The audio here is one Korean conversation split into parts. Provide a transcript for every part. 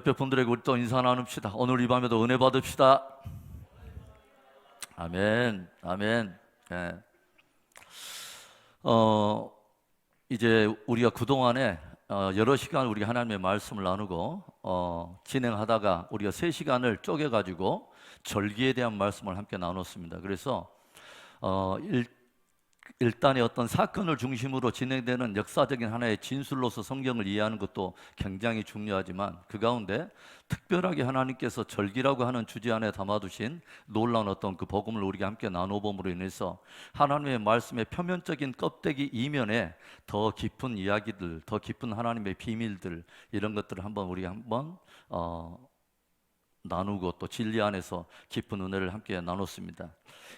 옆에 분들에게 우리 또 인사 나눕시다. 오늘 이 밤에도 은혜 받읍시다. 아멘, 아멘. 예. 이제 우리가 그동안에 여러 시간 우리가 하나님의 말씀을 나누고 진행하다가 우리가 3시간을 쪼개가지고 절기에 대한 말씀을 함께 나눴습니다. 그래서 일단의 어떤 사건을 중심으로 진행되는 역사적인 하나의 진술로서 성경을 이해하는 것도 굉장히 중요하지만 그 가운데 특별하게 하나님께서 절기라고 하는 주제 안에 담아두신 놀라운 어떤 그 복음을 우리가 함께 나눠봄으로 인해서 하나님의 말씀의 표면적인 껍데기 이면에 더 깊은 이야기들, 더 깊은 하나님의 비밀들, 이런 것들을 우리가 한번 나누고 또 진리 안에서 깊은 은혜를 함께 나눴습니다.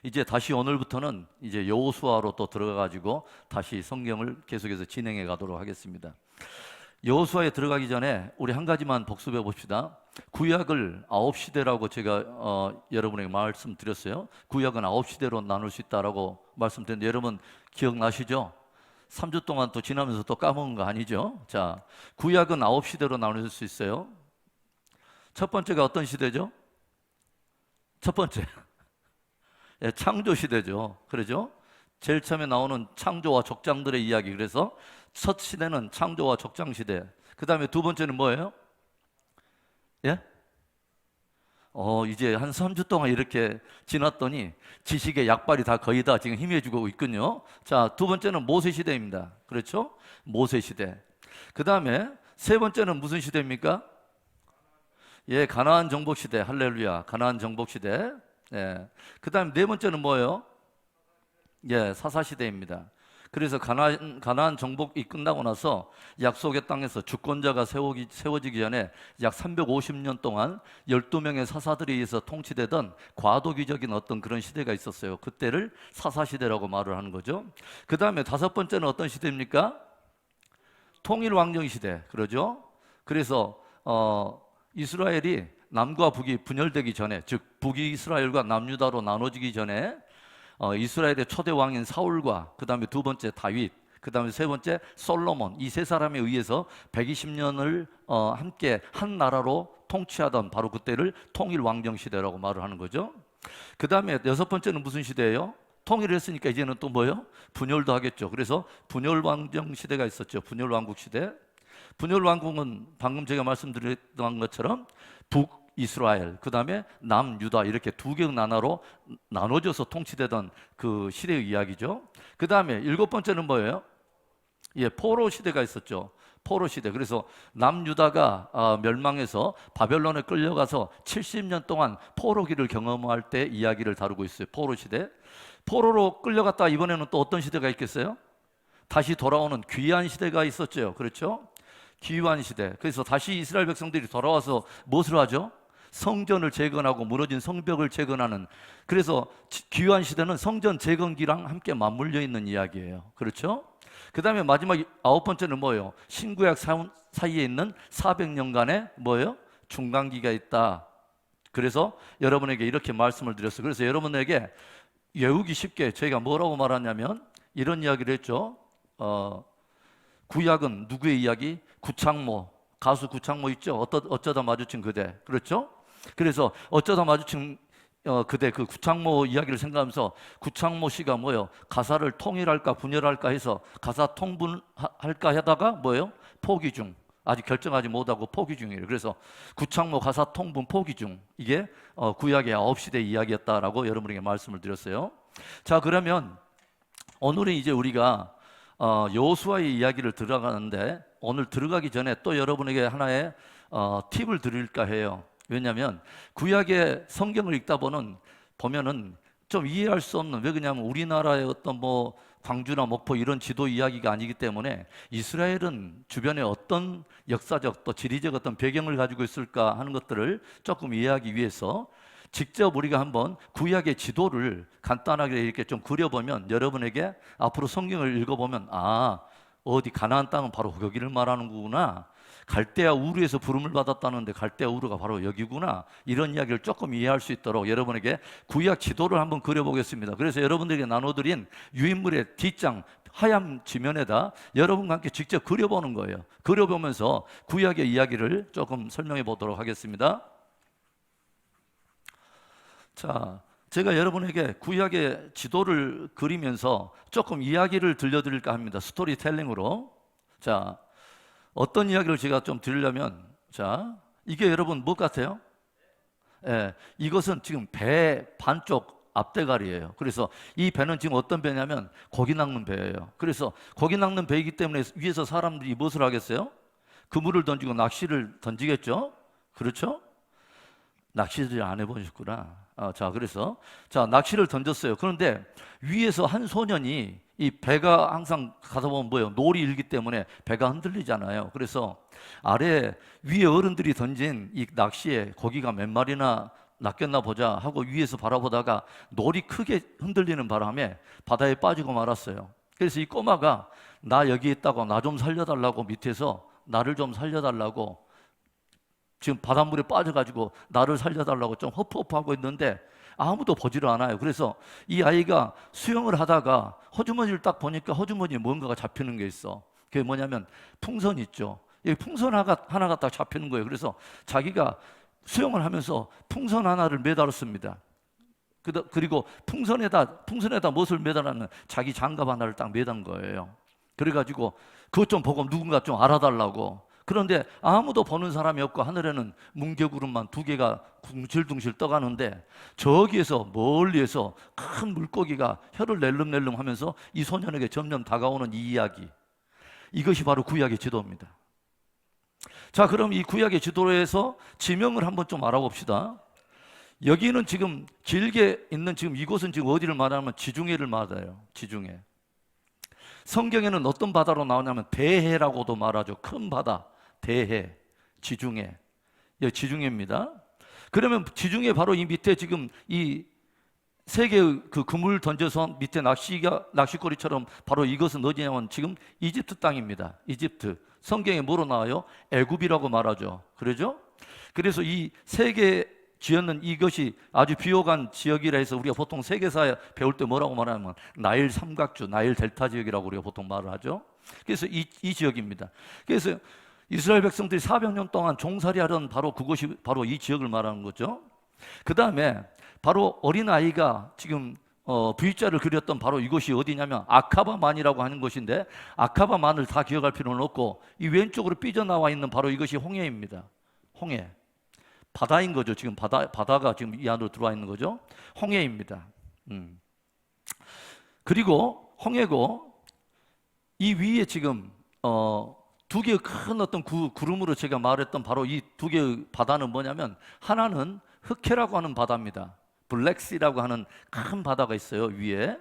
이제 다시 오늘부터는 이제 여호수아로 또 들어가가지고 다시 성경을 계속해서 진행해 가도록 하겠습니다. 여호수아에 들어가기 전에 우리 한 가지만 복습해 봅시다. 구약을 9시대라고 제가 여러분에게 말씀드렸어요. 구약은 9시대로 나눌 수 있다라고 말씀드렸는데 여러분 기억나시죠? 3주 동안 또 지나면서 또 까먹은 거 아니죠? 자, 구약은 9시대로 나눌 수 있어요. 첫 번째가 어떤 시대죠? 첫 번째 창조 시대죠. 그러죠? 제일 처음에 나오는 창조와 족장들의 이야기. 그래서 첫 시대는 창조와 족장 시대. 그 다음에 두 번째는 뭐예요? 예? 이제 한 3주 동안 이렇게 지났더니 지식의 약발이 다 거의 다 지금 희미해지고 있군요. 자, 두 번째는 모세 시대입니다. 그렇죠? 모세 시대. 그 다음에 세 번째는 무슨 시대입니까? 예, 가나안 정복 시대. 할렐루야. 가나안 정복 시대. 예. 그 다음에 네 번째는 뭐예요? 예, 사사 시대입니다. 그래서 가나안 정복이 끝나고 나서 약속의 땅에서 주권자가 세워지기 전에 약 350년 동안 12명의 사사들에 의해서 통치되던 과도기적인 어떤 그런 시대가 있었어요. 그때를 사사 시대라고 말을 하는 거죠. 그 다음에 다섯 번째는 어떤 시대입니까? 통일 왕정 시대. 그러죠? 그래서 이스라엘이 남과 북이 분열되기 전에, 즉 북이 이스라엘과 남유다로 나눠지기 전에 이스라엘의 초대 왕인 사울과 그 다음에 두 번째 다윗, 그 다음에 세 번째 솔로몬, 이 세 사람에 의해서 120년을 함께 한 나라로 통치하던 바로 그때를 통일 왕정 시대라고 말을 하는 거죠. 그 다음에 여섯 번째는 무슨 시대예요? 통일을 했으니까 이제는 또 뭐예요? 분열도 하겠죠. 그래서 분열 왕정 시대가 있었죠. 분열 왕국 시대. 분열 왕국은 방금 제가 말씀드렸던 것처럼 북 이스라엘, 그 다음에 남유다, 이렇게 두 개의 나라로 나눠져서 통치되던 그 시대의 이야기죠. 그 다음에 일곱 번째는 뭐예요? 예, 포로 시대가 있었죠. 포로 시대. 그래서 남유다가 멸망해서 바벨론에 끌려가서 70년 동안 포로기를 경험할 때 이야기를 다루고 있어요. 포로 시대. 포로로 끌려갔다 이번에는 또 어떤 시대가 있겠어요? 다시 돌아오는 귀환 시대가 있었죠. 그렇죠? 귀환 시대. 그래서 다시 이스라엘 백성들이 돌아와서 무엇을 하죠? 성전을 재건하고 무너진 성벽을 재건하는. 그래서 귀환 시대는 성전 재건기랑 함께 맞물려 있는 이야기예요. 그렇죠? 그 다음에 마지막 아홉 번째는 뭐예요? 신구약 사이에 있는 400년간의 뭐예요? 중간기가 있다. 그래서 여러분에게 이렇게 말씀을 드렸어요. 그래서 여러분에게 외우기 쉽게 저희가 뭐라고 말하냐면 이런 이야기를 했죠. 구약은 누구의 이야기? 구창모, 가수 구창모 있죠? 어쩌다 마주친 그대. 그렇죠? 그래서 어쩌다 마주친 그대, 그 구창모 이야기를 생각하면서 구창모 씨가 뭐예요? 가사를 통일할까 분열할까 해서 가사 통분할까 하다가 뭐예요? 포기 중. 아직 결정하지 못하고 포기 중이에요. 그래서 구창모 가사 통분 포기 중. 이게 구약의 9시대 이야기였다라고 여러분에게 말씀을 드렸어요. 자, 그러면 오늘은 이제 우리가 여호수아의 이야기를 들어가는데 오늘 들어가기 전에 또 여러분에게 하나의 팁을 드릴까 해요. 왜냐하면 구약의 성경을 읽다 보면은 좀 이해할 수 없는, 왜 그러냐면 우리나라의 어떤 뭐 광주나 목포 이런 지도 이야기가 아니기 때문에 이스라엘은 주변에 어떤 역사적 또 지리적 어떤 배경을 가지고 있을까 하는 것들을 조금 이해하기 위해서 직접 우리가 한번 구약의 지도를 간단하게 이렇게 좀 그려보면 여러분에게 앞으로 성경을 읽어보면 어디 가나안 땅은 바로 거기를 말하는 거구나, 갈대아 우르에서 부름을 받았다는데 갈대아 우르가 바로 여기구나, 이런 이야기를 조금 이해할 수 있도록 여러분에게 구약 지도를 한번 그려보겠습니다. 그래서 여러분들에게 나눠드린 유인물의 뒷장 하얀 지면에다 여러분과 함께 직접 그려보는 거예요. 그려보면서 구약의 이야기를 조금 설명해 보도록 하겠습니다. 자, 제가 여러분에게 구약의 지도를 그리면서 조금 이야기를 들려드릴까 합니다. 스토리텔링으로. 자, 어떤 이야기를 제가 좀 드리려면, 자, 이게 여러분 뭐 같아요? 예, 이것은 지금 배 반쪽 앞대가리예요. 그래서 이 배는 지금 어떤 배냐면 고기 낚는 배예요. 그래서 고기 낚는 배이기 때문에 위에서 사람들이 무엇을 하겠어요? 그물을 던지고 낚시를 던지겠죠? 그렇죠? 낚시를 안 해보셨구나. 자, 그래서 자, 낚시를 던졌어요. 그런데 위에서 한 소년이, 이 배가 항상 가다 보면 뭐예요? 놀이 일기 때문에 배가 흔들리잖아요. 그래서 아래 위에 어른들이 던진 이 낚시에 고기가 몇 마리나 낚였나 보자 하고 위에서 바라보다가 놀이 크게 흔들리는 바람에 바다에 빠지고 말았어요. 그래서 이 꼬마가 나 여기 있다고, 나 좀 살려달라고, 밑에서 나를 좀 살려달라고, 지금 바닷물에 빠져가지고 나를 살려달라고 좀 허프허프하고 있는데 아무도 보지를 않아요. 그래서 이 아이가 수영을 하다가 호주머니를 딱 보니까 호주머니에 뭔가가 잡히는 게 있어. 그게 뭐냐면 풍선 있죠. 이 풍선 하나가 딱 잡히는 거예요. 그래서 자기가 수영을 하면서 풍선 하나를 매달았습니다. 그리고 풍선에다 무엇을 매달았냐면 자기 장갑 하나를 딱 매단 거예요. 그래가지고 그것 좀 보고 누군가 좀 알아달라고. 그런데 아무도 보는 사람이 없고 하늘에는 뭉게구름만 2개가 둥실둥실 떠가는데 저기에서 멀리에서 큰 물고기가 혀를 낼름낼름 하면서 이 소년에게 점점 다가오는 이 이야기, 이것이 바로 구약의 지도입니다. 자, 그럼 이 구약의 지도에서 지명을 한번 좀 알아봅시다. 여기는 지금 길게 있는, 지금 이곳은 지금 어디를 말하면 지중해를 말해요. 지중해. 성경에는 어떤 바다로 나오냐면 대해라고도 말하죠. 큰 바다, 대해, 지중해. 여기 지중해입니다. 그러면 지중해 바로 이 밑에 지금 이 세 개의 그 그물 던져서 밑에 낚시거리처럼 바로 이것은 어디냐면 지금 이집트 땅입니다. 이집트. 성경에 뭐로 나와요? 애굽이라고 말하죠. 그러죠? 그래서 이 세 개 지었는 이것이 아주 비호감 지역이라 해서 우리가 보통 세계사 배울 때 뭐라고 말하면 나일 삼각주, 나일 델타 지역이라고 우리가 보통 말을 하죠. 그래서 이 지역입니다. 그래서 이스라엘 백성들이 400년 동안 종살이 하던 바로 그곳이 바로 이 지역을 말하는 거죠. 그 다음에 바로 어린아이가 지금 V자를 그렸던 바로 이곳이 어디냐면 아카바만이라고 하는 곳인데, 아카바만을 다 기억할 필요는 없고 이 왼쪽으로 삐져나와 있는 바로 이것이 홍해입니다. 홍해. 바다인 거죠. 지금 바다가 지금 이 안으로 들어와 있는 거죠. 홍해입니다. 그리고 홍해고 이 위에 지금 2개의 큰 어떤 구름으로 제가 말했던 바로 이 2개의 바다는 뭐냐면, 하나는 흑해라고 하는 바다입니다. 블랙시라고 하는 큰 바다가 있어요, 위에.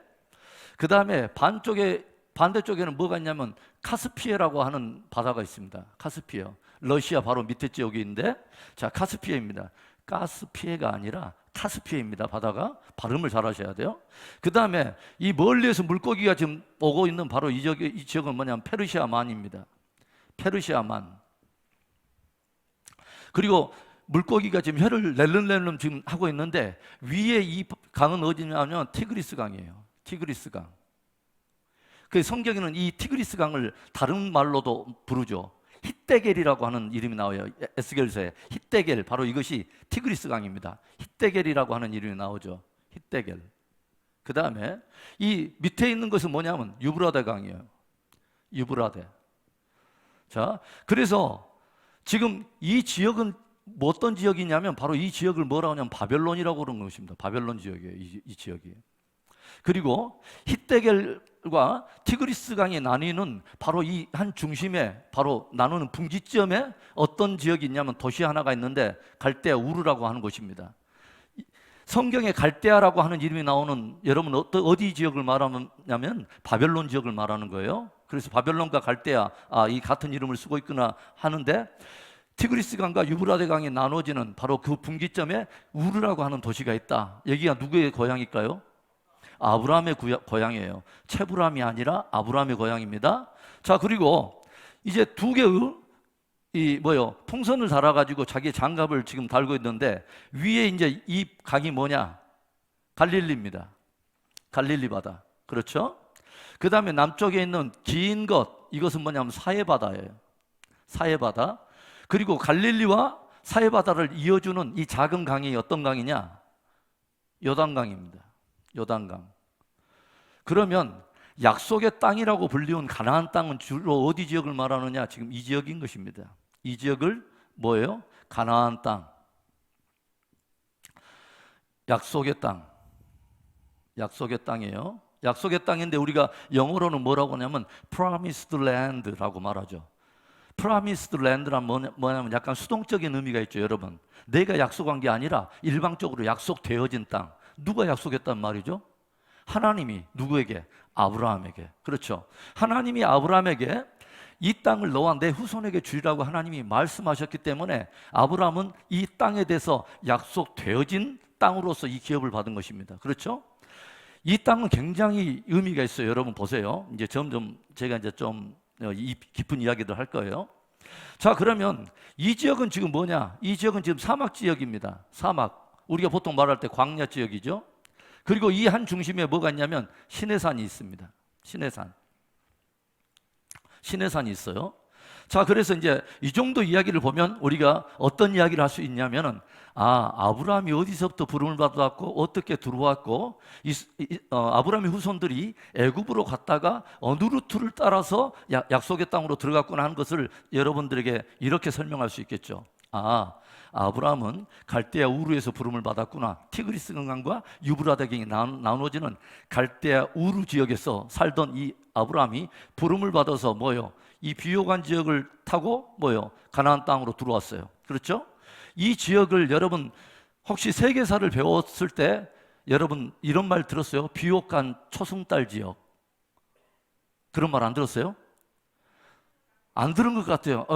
그 다음에 반대쪽에는 뭐가 있냐면 카스피해라고 하는 바다가 있습니다. 카스피해. 러시아 바로 밑에 지역인데, 자, 카스피해입니다. 가스피해가 아니라 카스피해입니다. 바다가. 발음을 잘 하셔야 돼요. 그 다음에 이 멀리에서 물고기가 지금 오고 있는 바로 이 지역은 뭐냐면 페르시아만입니다. 페르시아만. 그리고 물고기가 지금 혀를 낼름낼름 지금 하고 있는데, 위에 이 강은 어디냐면 티그리스 강이에요. 티그리스 강. 그 성경에는 이 티그리스 강을 다른 말로도 부르죠. 히데겔이라고 하는 이름이 나와요. 에스겔서에 히데겔, 바로 이것이 티그리스 강입니다. 히데겔이라고 하는 이름이 나오죠. 히데겔. 그 다음에 이 밑에 있는 것은 뭐냐면 유브라데 강이에요. 유브라데. 자, 그래서 지금 이 지역은 어떤 지역이냐면 바로 이 지역을 뭐라고 하냐면 바벨론이라고 그러는 것입니다. 바벨론 지역이에요. 이 지역이. 그리고 히데겔과 티그리스 강이 나뉘는 바로 이 한 중심에, 바로 나누는 분기점에 어떤 지역이 있냐면 도시 하나가 있는데 갈대아 우르라고 하는 곳입니다. 성경에 갈대아라고 하는 이름이 나오는, 여러분 어디 지역을 말하냐면 바벨론 지역을 말하는 거예요. 그래서 바벨론과 갈대아, 이 같은 이름을 쓰고 있구나 하는데, 티그리스 강과 유브라데 강이 나눠지는 바로 그 분기점에 우르라고 하는 도시가 있다. 여기가 누구의 고향일까요? 아브라함의 고향이에요. 체브람이 아니라 아브라함의 고향입니다. 자, 그리고 이제 2개의 이 뭐요? 풍선을 달아가지고 자기 장갑을 지금 달고 있는데 위에 이제 이 강이 뭐냐? 갈릴리입니다. 갈릴리 바다. 그렇죠? 그 다음에 남쪽에 있는 긴 것, 이것은 뭐냐면 사해바다예요. 사해바다. 그리고 갈릴리와 사해바다를 이어주는 이 작은 강이 어떤 강이냐? 요단강입니다. 요단강. 그러면 약속의 땅이라고 불리운 가나안 땅은 주로 어디 지역을 말하느냐? 지금 이 지역인 것입니다. 이 지역을 뭐예요? 가나안 땅. 약속의 땅. 약속의 땅이에요. 약속의 땅인데 우리가 영어로는 뭐라고 하냐면 promised land라고 말하죠. promised land란 뭐냐면 약간 수동적인 의미가 있죠, 여러분. 내가 약속한 게 아니라 일방적으로 약속되어진 땅. 누가 약속했단 말이죠? 하나님이 누구에게? 아브라함에게. 그렇죠. 하나님이 아브라함에게 이 땅을 너와 내 후손에게 주리라고 하나님이 말씀하셨기 때문에 아브라함은 이 땅에 대해서 약속되어진 땅으로서 이 기업을 받은 것입니다. 그렇죠? 이 땅은 굉장히 의미가 있어요. 여러분 보세요. 이제 점점 제가 이제 좀 깊은 이야기들 할 거예요. 자, 그러면 이 지역은 지금 뭐냐? 이 지역은 지금 사막 지역입니다. 사막. 우리가 보통 말할 때 광야 지역이죠. 그리고 이 한 중심에 뭐가 있냐면 시내산이 있습니다. 시내산. 시내산이 있어요. 자, 그래서 이제 이 정도 이야기를 보면 우리가 어떤 이야기를 할 수 있냐면은 아브라함이 어디서부터 부름을 받았고 어떻게 들어왔고 아브라함의 후손들이 애굽으로 갔다가 어느 루트를 따라서 약속의 땅으로 들어갔구나 하는 것을 여러분들에게 이렇게 설명할 수 있겠죠. 아브라함은 갈대아 우르에서 부름을 받았구나. 티그리스 강과 유브라데강이 나누어지는 갈대아 우르 지역에서 살던 이 아브라함이 부름을 받아서 뭐요? 이 비옥한 지역을 타고 뭐요? 가나안 땅으로 들어왔어요. 그렇죠? 이 지역을 여러분 혹시 세계사를 배웠을 때 여러분 이런 말 들었어요? 비옥한 초승달 지역. 그런 말 안 들었어요? 안 들은 것 같아요.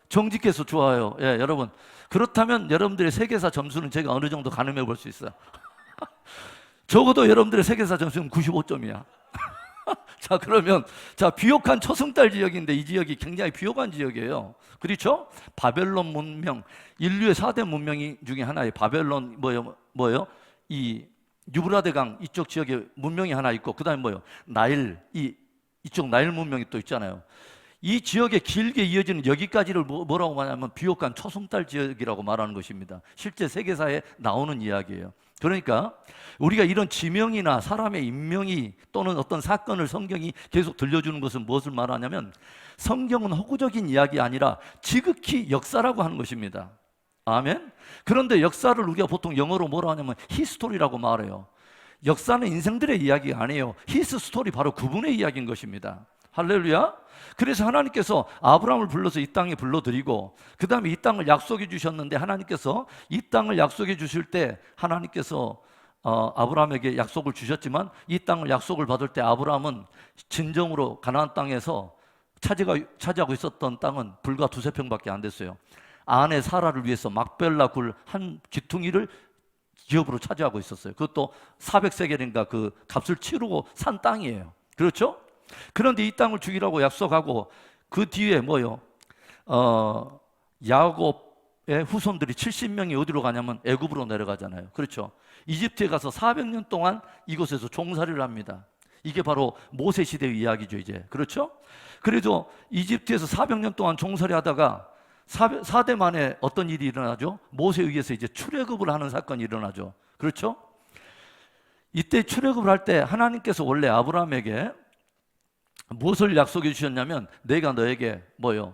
정직해서 좋아요. 예, 여러분. 그렇다면 여러분들의 세계사 점수는 제가 어느 정도 가늠해 볼 수 있어요. 적어도 여러분들의 세계사 점수는 95점이야. 자, 그러면 비옥한 초승달 지역인데 이 지역이 굉장히 비옥한 지역이에요. 그렇죠? 바벨론 문명, 인류의 4대 문명 중에 하나의 바벨론 뭐예요? 이 유브라데강 이쪽 지역에 문명이 하나 있고 그다음에 뭐예요? 나일 이쪽 나일 문명이 또 있잖아요. 이 지역에 길게 이어지는 여기까지를 뭐라고 말하냐면 비옥한 초승달 지역이라고 말하는 것입니다. 실제 세계사에 나오는 이야기예요. 그러니까 우리가 이런 지명이나 사람의 인명이 또는 어떤 사건을 성경이 계속 들려주는 것은 무엇을 말하냐면 성경은 허구적인 이야기 아니라 지극히 역사라고 하는 것입니다. 아멘. 그런데 역사를 우리가 보통 영어로 뭐라 하냐면 히스토리라고 말해요. 역사는 인생들의 이야기가 아니에요. 히스 스토리, 바로 그분의 이야기인 것입니다. 할렐루야. 그래서 하나님께서 아브라함을 불러서 이 땅에 불러들이고 그 다음에 이 땅을 약속해 주셨는데 하나님께서 이 땅을 약속해 주실 때 하나님께서 아브라함에게 약속을 주셨지만 이 땅을 약속을 받을 때 아브라함은 진정으로 가나안 땅에서 차지하고 있었던 땅은 불과 2-3평밖에 안 됐어요. 아내 사라를 위해서 막벨라 굴 한 귀퉁이를 기업으로 차지하고 있었어요. 그것도 400세겔인가 그 값을 치르고 산 땅이에요. 그렇죠? 그런데 이 땅을 주기라고 약속하고 그 뒤에 뭐요? 야곱의 후손들이 70명이 어디로 가냐면 애굽으로 내려가잖아요. 그렇죠? 이집트에 가서 400년 동안 이곳에서 종살이를 합니다. 이게 바로 모세 시대의 이야기죠, 이제. 그렇죠? 그래도 이집트에서 400년 동안 종살이 하다가 4대 만에 어떤 일이 일어나죠? 모세에 의해서 이제 출애굽을 하는 사건이 일어나죠. 그렇죠? 이때 출애굽을 할 때 하나님께서 원래 아브라함에게 무엇을 약속해 주셨냐면 내가 너에게 뭐요?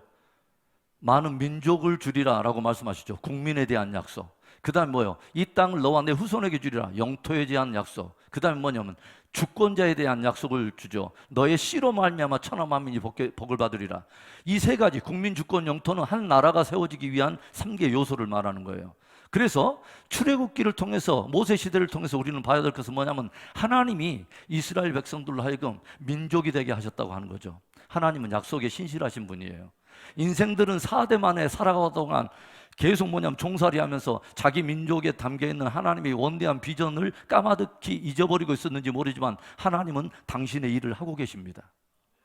많은 민족을 주리라 라고 말씀하시죠. 국민에 대한 약속. 그 다음에 뭐요? 이 땅을 너와 내 후손에게 주리라. 영토에 대한 약속. 그 다음에 뭐냐면 주권자에 대한 약속을 주죠. 너의 씨로 말미암아 천하 만민이 복을 받으리라. 이 3가지 국민, 주권, 영토는 한 나라가 세워지기 위한 3개 요소를 말하는 거예요. 그래서 출애굽기를 통해서 모세 시대를 통해서 우리는 봐야 될 것은 뭐냐면 하나님이 이스라엘 백성들로 하여금 민족이 되게 하셨다고 하는 거죠. 하나님은 약속에 신실하신 분이에요. 인생들은 4대 만에 살아가던 동안 계속 뭐냐면 종살이 하면서 자기 민족에 담겨있는 하나님의 원대한 비전을 까마득히 잊어버리고 있었는지 모르지만 하나님은 당신의 일을 하고 계십니다.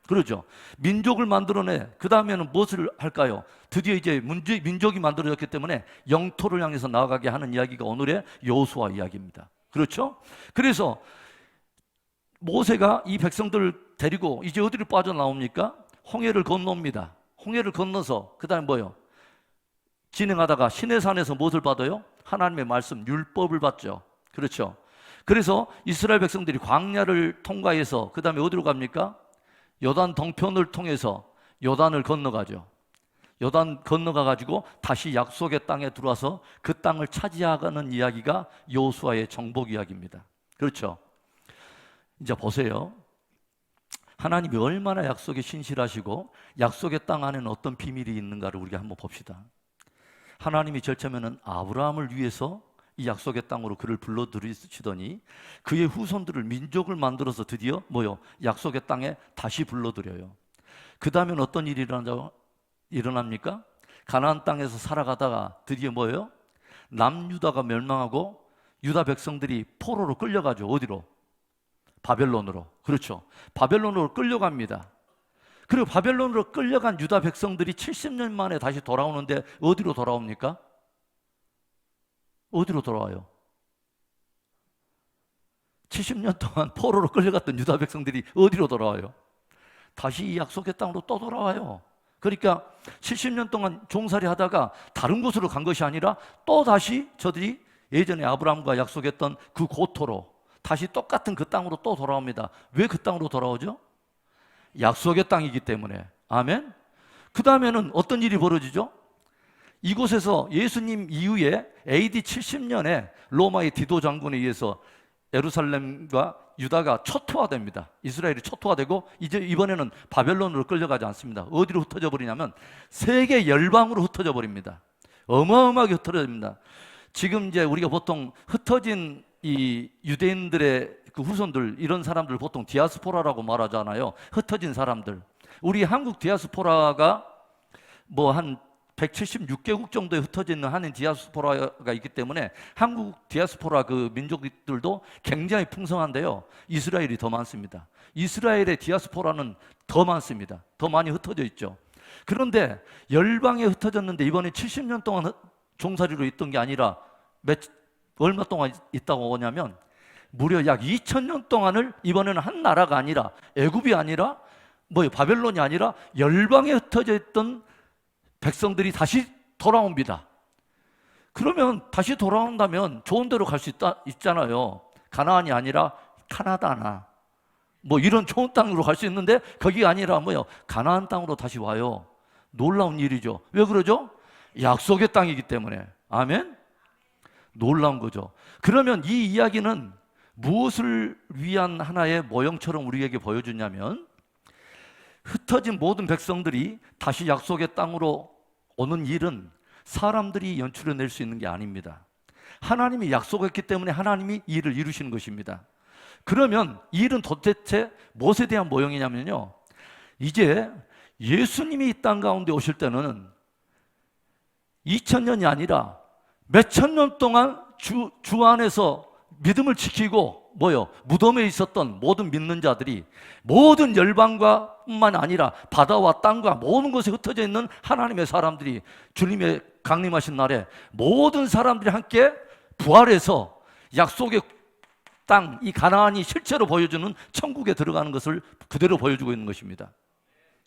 그러죠. 민족을 만들어내. 그 다음에는 무엇을 할까요? 드디어 이제 민족이 만들어졌기 때문에 영토를 향해서 나아가게 하는 이야기가 오늘의 여호수아 이야기입니다. 그렇죠? 그래서 모세가 이 백성들을 데리고 이제 어디를 빠져나옵니까? 홍해를 건너옵니다. 홍해를 건너서 그 다음에 뭐요? 진행하다가 시내산에서 무엇을 받아요? 하나님의 말씀, 율법을 받죠. 그렇죠? 그래서 이스라엘 백성들이 광야를 통과해서 그 다음에 어디로 갑니까? 요단 동편을 통해서 요단을 건너가죠. 요단 건너가가지고 다시 약속의 땅에 들어와서 그 땅을 차지하는 이야기가 여호수아의 정복 이야기입니다. 그렇죠? 이제 보세요. 하나님이 얼마나 약속에 신실하시고 약속의 땅 안에는 어떤 비밀이 있는가를 우리가 한번 봅시다. 하나님이 절차면은 아브라함을 위해서 이 약속의 땅으로 그를 불러들이시더니 그의 후손들을 민족을 만들어서 드디어 뭐요? 약속의 땅에 다시 불러들여요. 그 다음엔 어떤 일이 일어납니까? 가나안 땅에서 살아가다가 드디어 뭐예요? 남유다가 멸망하고 유다 백성들이 포로로 끌려가죠. 어디로? 바벨론으로. 그렇죠. 바벨론으로 끌려갑니다. 그리고 바벨론으로 끌려간 유다 백성들이 70년 만에 다시 돌아오는데 어디로 돌아옵니까? 어디로 돌아와요? 70년 동안 포로로 끌려갔던 유다 백성들이 어디로 돌아와요? 다시 이 약속의 땅으로 또 돌아와요. 그러니까 70년 동안 종살이 하다가 다른 곳으로 간 것이 아니라 또 다시 저들이 예전에 아브라함과 약속했던 그 고토로 다시 똑같은 그 땅으로 또 돌아옵니다. 왜 그 땅으로 돌아오죠? 약속의 땅이기 때문에. 아멘. 그 다음에는 어떤 일이 벌어지죠? 이곳에서 예수님 이후에 AD 70년에 로마의 디도 장군에 의해서 예루살렘과 유다가 초토화됩니다. 이스라엘이 초토화되고 이제 이번에는 바벨론으로 끌려가지 않습니다. 어디로 흩어져 버리냐면 세계 열방으로 흩어져 버립니다. 어마어마하게 흩어집니다. 지금 이제 우리가 보통 흩어진 이 유대인들의 그 후손들, 이런 사람들 보통 디아스포라라고 말하잖아요. 흩어진 사람들. 우리 한국 디아스포라가 뭐 한 176개국 정도에 흩어져 있는 한인 디아스포라가 있기 때문에 한국 디아스포라 그 민족들도 굉장히 풍성한데요. 이스라엘이 더 많습니다. 이스라엘의 디아스포라는 더 많습니다. 더 많이 흩어져 있죠. 그런데 열방에 흩어졌는데 이번에 70년 동안 종살이로 있던 게 아니라 얼마 동안 있다고 하냐면 무려 약 2000년 동안을 이번에는 한 나라가 아니라 애굽이 아니라 바벨론이 아니라 열방에 흩어져 있던 백성들이 다시 돌아옵니다. 그러면 다시 돌아온다면 좋은 데로 갈 수 있잖아요. 가나안이 아니라 카나다나 이런 좋은 땅으로 갈 수 있는데 거기가 아니라 가나안 땅으로 다시 와요. 놀라운 일이죠. 왜 그러죠? 약속의 땅이기 때문에. 아멘? 놀라운 거죠. 그러면 이 이야기는 무엇을 위한 하나의 모형처럼 우리에게 보여주냐면 흩어진 모든 백성들이 다시 약속의 땅으로 오는 일은 사람들이 연출해낼 수 있는 게 아닙니다. 하나님이 약속했기 때문에 하나님이 이 일을 이루시는 것입니다. 그러면 이 일은 도대체 무엇에 대한 모형이냐면요, 이제 예수님이 이 땅 가운데 오실 때는 2000년이 아니라 몇천 년 동안 주 안에서 믿음을 지키고 무덤에 있었던 모든 믿는 자들이 모든 열방과 뿐만 아니라 바다와 땅과 모든 곳에 흩어져 있는 하나님의 사람들이 주님의 강림하신 날에 모든 사람들이 함께 부활해서 약속의 땅, 이 가나안이 실제로 보여주는 천국에 들어가는 것을 그대로 보여주고 있는 것입니다.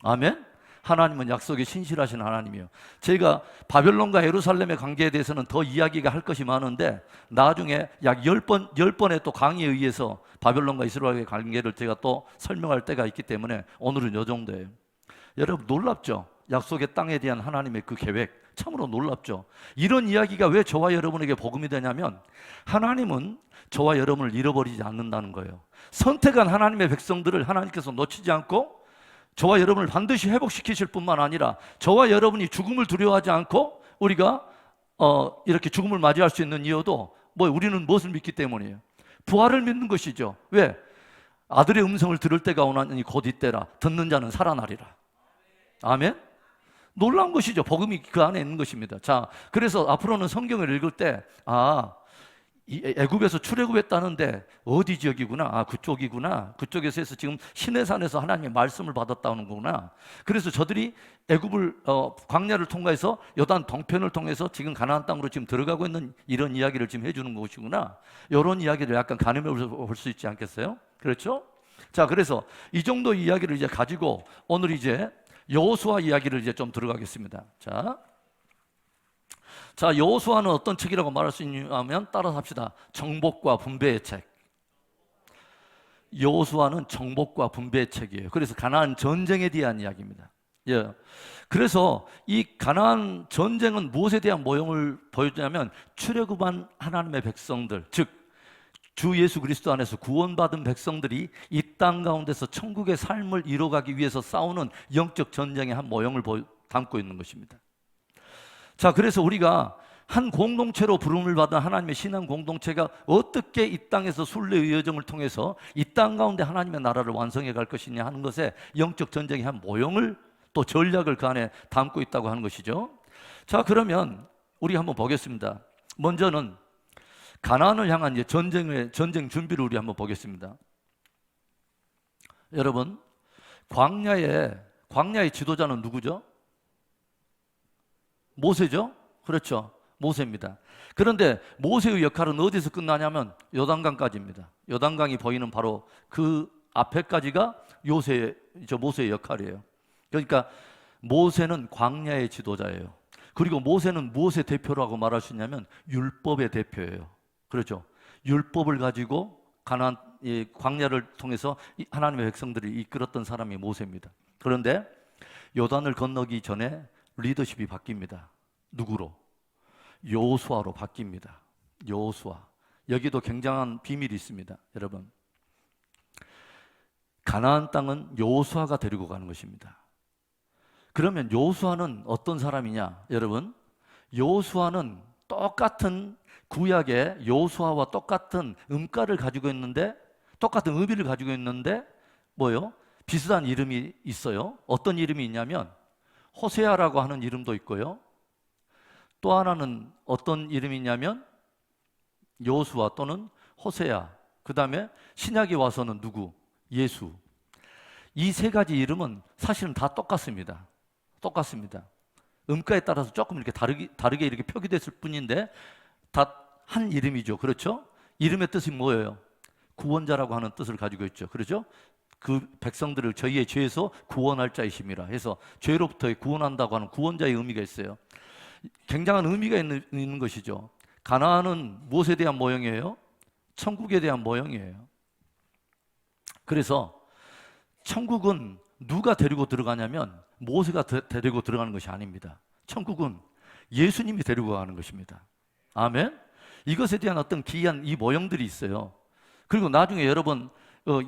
아멘? 하나님은 약속에 신실하신 하나님이에요. 제가 바벨론과 예루살렘의 관계에 대해서는 더 이야기가 할 것이 많은데 나중에 약 10번의 또 강의에 의해서 바벨론과 이스라엘의 관계를 제가 또 설명할 때가 있기 때문에 오늘은 이 정도예요. 여러분 놀랍죠? 약속의 땅에 대한 하나님의 그 계획 참으로 놀랍죠? 이런 이야기가 왜 저와 여러분에게 복음이 되냐면 하나님은 저와 여러분을 잃어버리지 않는다는 거예요. 선택한 하나님의 백성들을 하나님께서 놓치지 않고 저와 여러분을 반드시 회복시키실 뿐만 아니라 저와 여러분이 죽음을 두려워하지 않고 우리가 이렇게 죽음을 맞이할 수 있는 이유도 우리는 무엇을 믿기 때문이에요? 부활을 믿는 것이죠. 왜? 아들의 음성을 들을 때가 오나니 곧 이때라. 듣는 자는 살아나리라. 아멘? 놀라운 것이죠. 복음이 그 안에 있는 것입니다. 자, 그래서 앞으로는 성경을 읽을 때 애굽에서 출애굽했다는데 어디 지역이구나? 아, 그쪽이구나. 그쪽에서 해서 지금 시내산에서 하나님의 말씀을 받았다는 거구나. 그래서 저들이 애굽을 광야를 통과해서 요단 동편을 통해서 지금 가나안 땅으로 지금 들어가고 있는 이런 이야기를 지금 해주는 것이구나. 이런 이야기를 약간 가늠해 볼 수 있지 않겠어요? 그렇죠? 자, 그래서 이 정도 이야기를 이제 가지고 오늘 이제 여호수아 이야기를 이제 좀 들어가겠습니다. 자, 여호수아는 어떤 책이라고 말할 수 있냐면 따라서 합시다. 정복과 분배의 책. 여호수아는 정복과 분배의 책이에요. 그래서 가나안 전쟁에 대한 이야기입니다. 예. 그래서 이 가나안 전쟁은 무엇에 대한 모형을 보여주냐면 출애굽한 하나님의 백성들, 즉 주 예수 그리스도 안에서 구원받은 백성들이 이 땅 가운데서 천국의 삶을 이뤄가기 위해서 싸우는 영적 전쟁의 한 모형을 담고 있는 것입니다. 자, 그래서 우리가 한 공동체로 부름을 받은 하나님의 신앙 공동체가 어떻게 이 땅에서 순례의 여정을 통해서 이 땅 가운데 하나님의 나라를 완성해 갈 것이냐 하는 것에 영적 전쟁의 한 모형을 또 전략을 그 안에 담고 있다고 하는 것이죠. 자, 그러면 우리 한번 보겠습니다. 먼저는 가나안을 향한 이제 전쟁 준비를 우리 한번 보겠습니다. 여러분, 광야의 지도자는 누구죠? 모세죠? 그렇죠. 모세입니다. 그런데 모세의 역할은 어디서 끝나냐면 요단강까지입니다. 요단강이 보이는 바로 그 앞에까지가 모세의 역할이에요. 그러니까 모세는 광야의 지도자예요. 그리고 모세는 무엇의 대표라고 말할 수 있냐면 율법의 대표예요. 그렇죠. 율법을 가지고 가나안 광야를 통해서 하나님의 백성들을 이끌었던 사람이 모세입니다. 그런데 요단을 건너기 전에 리더십이 바뀝니다. 누구로? 여호수아로 바뀝니다. 여호수아. 여기도 굉장한 비밀이 있습니다. 여러분, 가나안 땅은 여호수아가 데리고 가는 것입니다. 그러면 여호수아는 어떤 사람이냐? 여러분, 여호수아는 똑같은 구약의 여호수아와 똑같은 음가를 가지고 있는데, 똑같은 의미를 가지고 있는데 뭐요? 비슷한 이름이 있어요. 어떤 이름이 있냐면 호세아라고 하는 이름도 있고요. 또 하나는 어떤 이름이 있냐면 여호수아 또는 호세아. 그 다음에 신약에 와서는 누구? 예수. 이 세 가지 이름은 사실은 다 똑같습니다. 음가에 따라서 조금 이렇게 다르게 이렇게 표기됐을 뿐인데 다 한 이름이죠. 그렇죠? 이름의 뜻이 뭐예요? 구원자라고 하는 뜻을 가지고 있죠. 그렇죠? 그 백성들을 저희의 죄에서 구원할 자이심이라 해서 죄로부터 구원한다고 하는 구원자의 의미가 있어요. 굉장한 의미가 있는 것이죠. 가나안은 무엇에 대한 모형이에요? 천국에 대한 모형이에요. 그래서 천국은 누가 데리고 들어가냐면 모세가 데리고 들어가는 것이 아닙니다. 천국은 예수님이 데리고 가는 것입니다. 아멘? 이것에 대한 어떤 기이한 이 모형들이 있어요. 그리고 나중에 여러분,